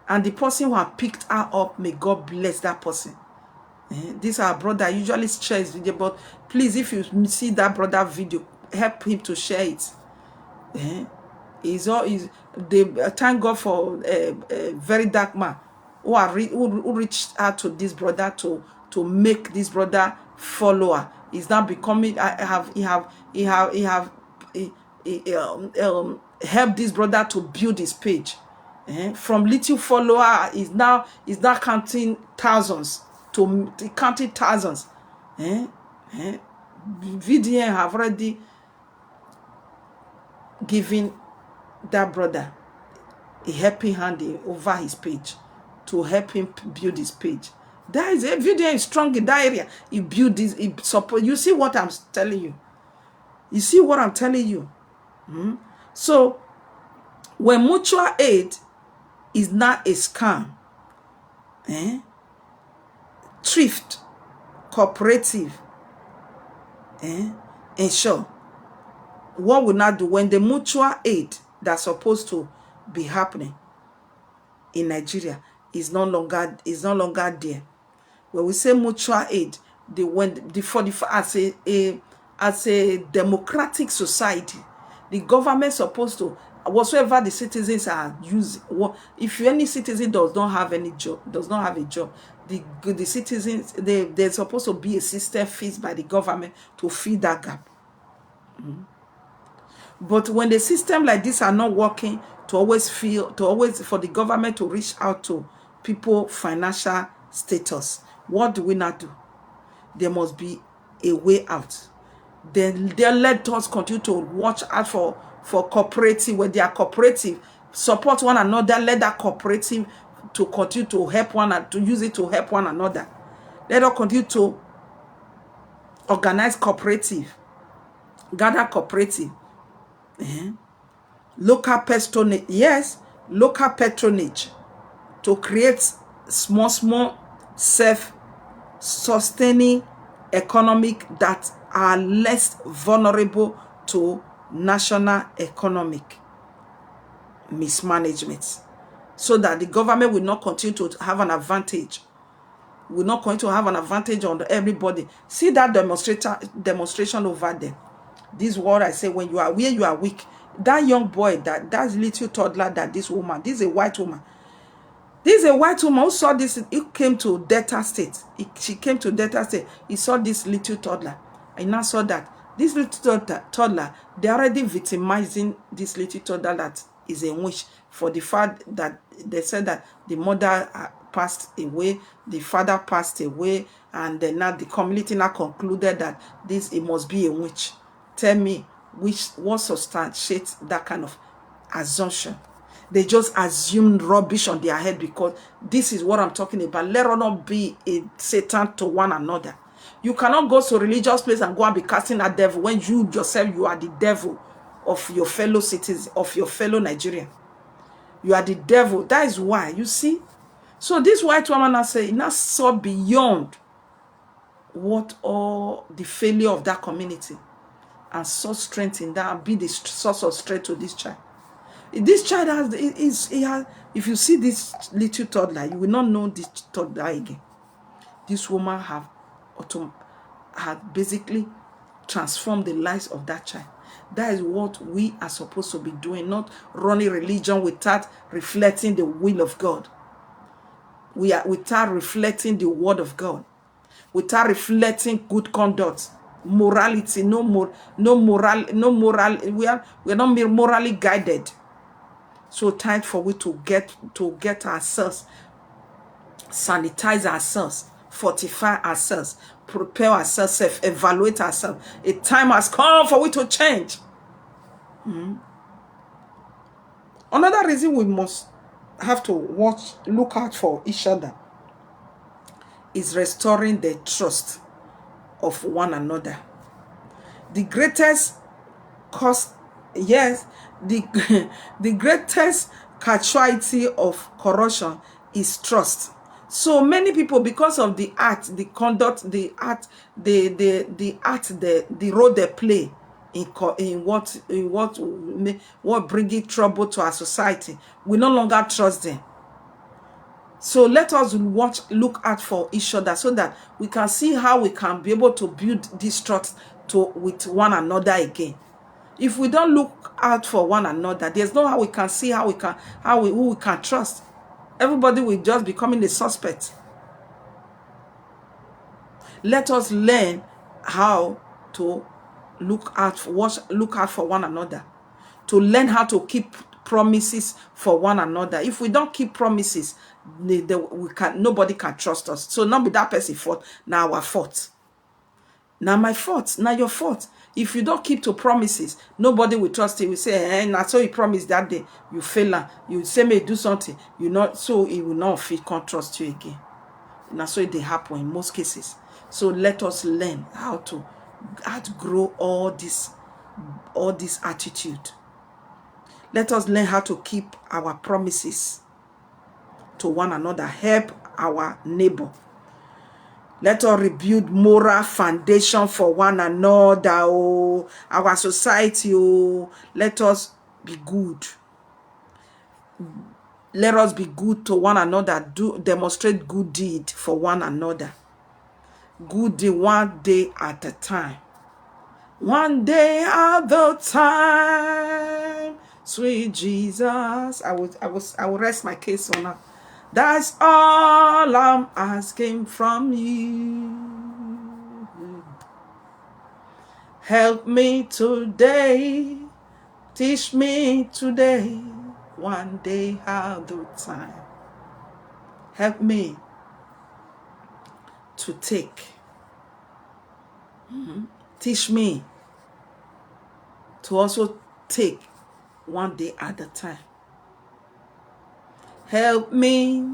And the person who have picked her up, may God bless that person. This our brother usually shares video, but please, if you see that brother video, help him to share it. Thank God for a very dark man who reached out to this brother to make this brother follower. He's now becoming. He have helped this brother to build his page. From little follower is now counting thousands to counting thousands. VDN have already given that brother a helping hand over his page to help him build his page. That is a VDN is strong in that area. He build this, he support. You see what I'm telling you? You see what I'm telling you? So when mutual aid is not a scam, thrift, cooperative, ensure, what will not do when the mutual aid that's supposed to be happening in Nigeria is no longer there. When we say mutual aid, as a democratic society, the government supposed to, whatsoever the citizens are using, if any citizen does not have a job, the citizens, they're supposed to be a system fixed by the government to fill that gap. But when the system like this are not working, for the government to reach out to people financial status, what do we not do? There must be a way out. Then let us continue to watch out for cooperative. When they are cooperative, support one another. Let that cooperative to continue to help to use it to help one another. Let us continue to organize cooperative, gather cooperative. Local patronage, yes, local patronage to create small self-sustaining economic that are less vulnerable to national economic mismanagement, so that the government will not continue to have an advantage. Will not continue to have an advantage on everybody. See that demonstration over there. This is what I say, when you are where you are weak. That young boy, that little toddler, this is a white woman. This is a white woman who saw this. He came to Delta State. She came to Delta State. He saw this little toddler. I now saw that this little toddler, they're already victimizing this little toddler that is a witch for the fact that they said that the mother passed away, the father passed away, and then now the community now concluded that it must be a witch. Tell me what substantiates that kind of assumption? They just assumed rubbish on their head, because this is what I'm talking about. Let us not be a Satan to one another. You cannot go to a religious place and go and be casting a devil when you yourself, you are the devil of your fellow citizens, of your fellow Nigerian. You are the devil. That is why, you see. So this white woman now say, now saw beyond what all the failure of that community, and saw strength in that, and be the source of strength to this child. This child has, if you see this little toddler, you will not know this toddler again. This woman had basically transformed the lives of that child. That is what we are supposed to be doing, not running religion without reflecting the will of God. We are without reflecting the word of God, without reflecting good conduct, morality, no moral. We are not morally guided. So time for we to get ourselves, sanitize ourselves, fortify ourselves, prepare ourselves, self-evaluate ourselves. A time has come for we to change. Another reason we must have to look out for each other is restoring the trust of one another. The greatest cause, yes, the greatest casualty of corruption is trust. So many people, because of the act, the conduct, the role they play in what bringing trouble to our society, we no longer trust them. So let us look out for each other, so that we can see how we can be able to build this trust with one another again. If we don't look out for one another, there's no how we can see who we can trust. Everybody will just becoming a suspect. Let us learn how to look out for one another, to learn how to keep promises for one another. If we don't keep promises, nobody can trust us. So not be that person's fault, now our fault. Now my fault, now your fault. If you don't keep to promises, nobody will trust you. We say, now so you promised that day, you fail. You say may do something, you not, so he will not feel can't trust you again. Now so it they happen in most cases. So let us learn how to grow all this attitude. Let us learn how to keep our promises to one another, help our neighbor. Let us rebuild moral foundation for one another. Oh, our society. Oh, let us be good. Let us be good to one another. Demonstrate good deed for one another. Good deed one day at a time. One day at a time. Sweet Jesus. I will rest my case on that. That's all I'm asking from you. Help me today. Teach me today. One day at a time. Help me to take. Teach me to also take one day at a time. Help me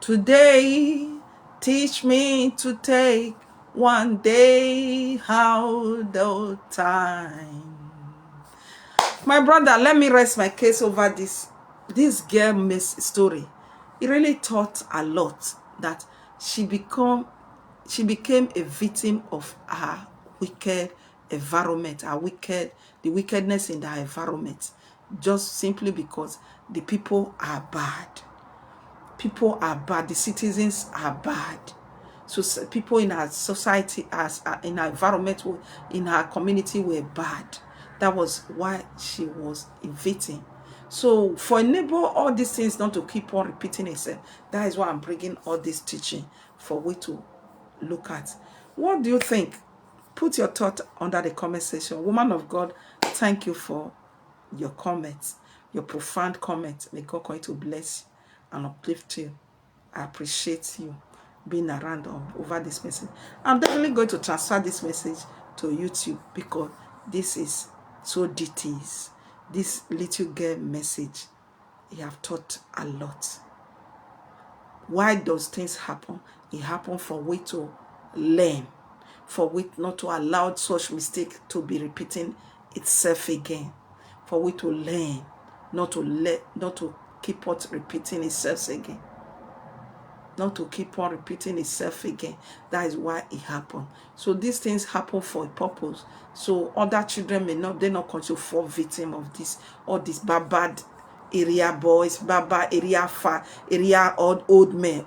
today. Teach me to take one day at a time. My brother, let me rest my case over this girl story. It really taught a lot that she became a victim of her wicked environment, the wickedness in the environment, just simply because the people are bad. People are bad. The citizens are bad. So people in our society, in our environment, in our community were bad. That was why she was a victim. So for a neighbor, all these things not to keep on repeating itself. That is why I'm bringing all this teaching for we to look at. What do you think? Put your thought under the comment section. Woman of God, thank you for your comments, your profound comments. May God continue to bless you and uplift you. I appreciate you being around over this message. I'm definitely going to transfer this message to YouTube because this is so details. This little girl message, you have taught a lot. Why does things happen? It happens for we to learn, for we not to allow such mistake to be repeating itself again, for we to learn, not to keep on repeating itself again. Not to keep on repeating itself again. That is why it happened. So these things happen for a purpose. So other children they're not going to fall victim of this, all these bad area boys, area old men.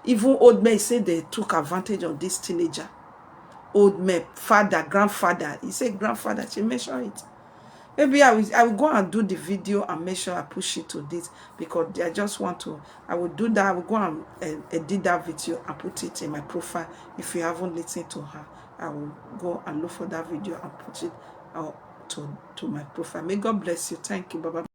Even old men say they took advantage of this teenager. Old men, father, grandfather. He said grandfather, she mentioned it. Maybe I will go and do the video and make sure I push it to this because I just want to. I will do that. I will go and edit that video and put it in my profile. If you haven't listened to her, I will go and look for that video and put it to my profile. May God bless you. Thank you. Bye-bye.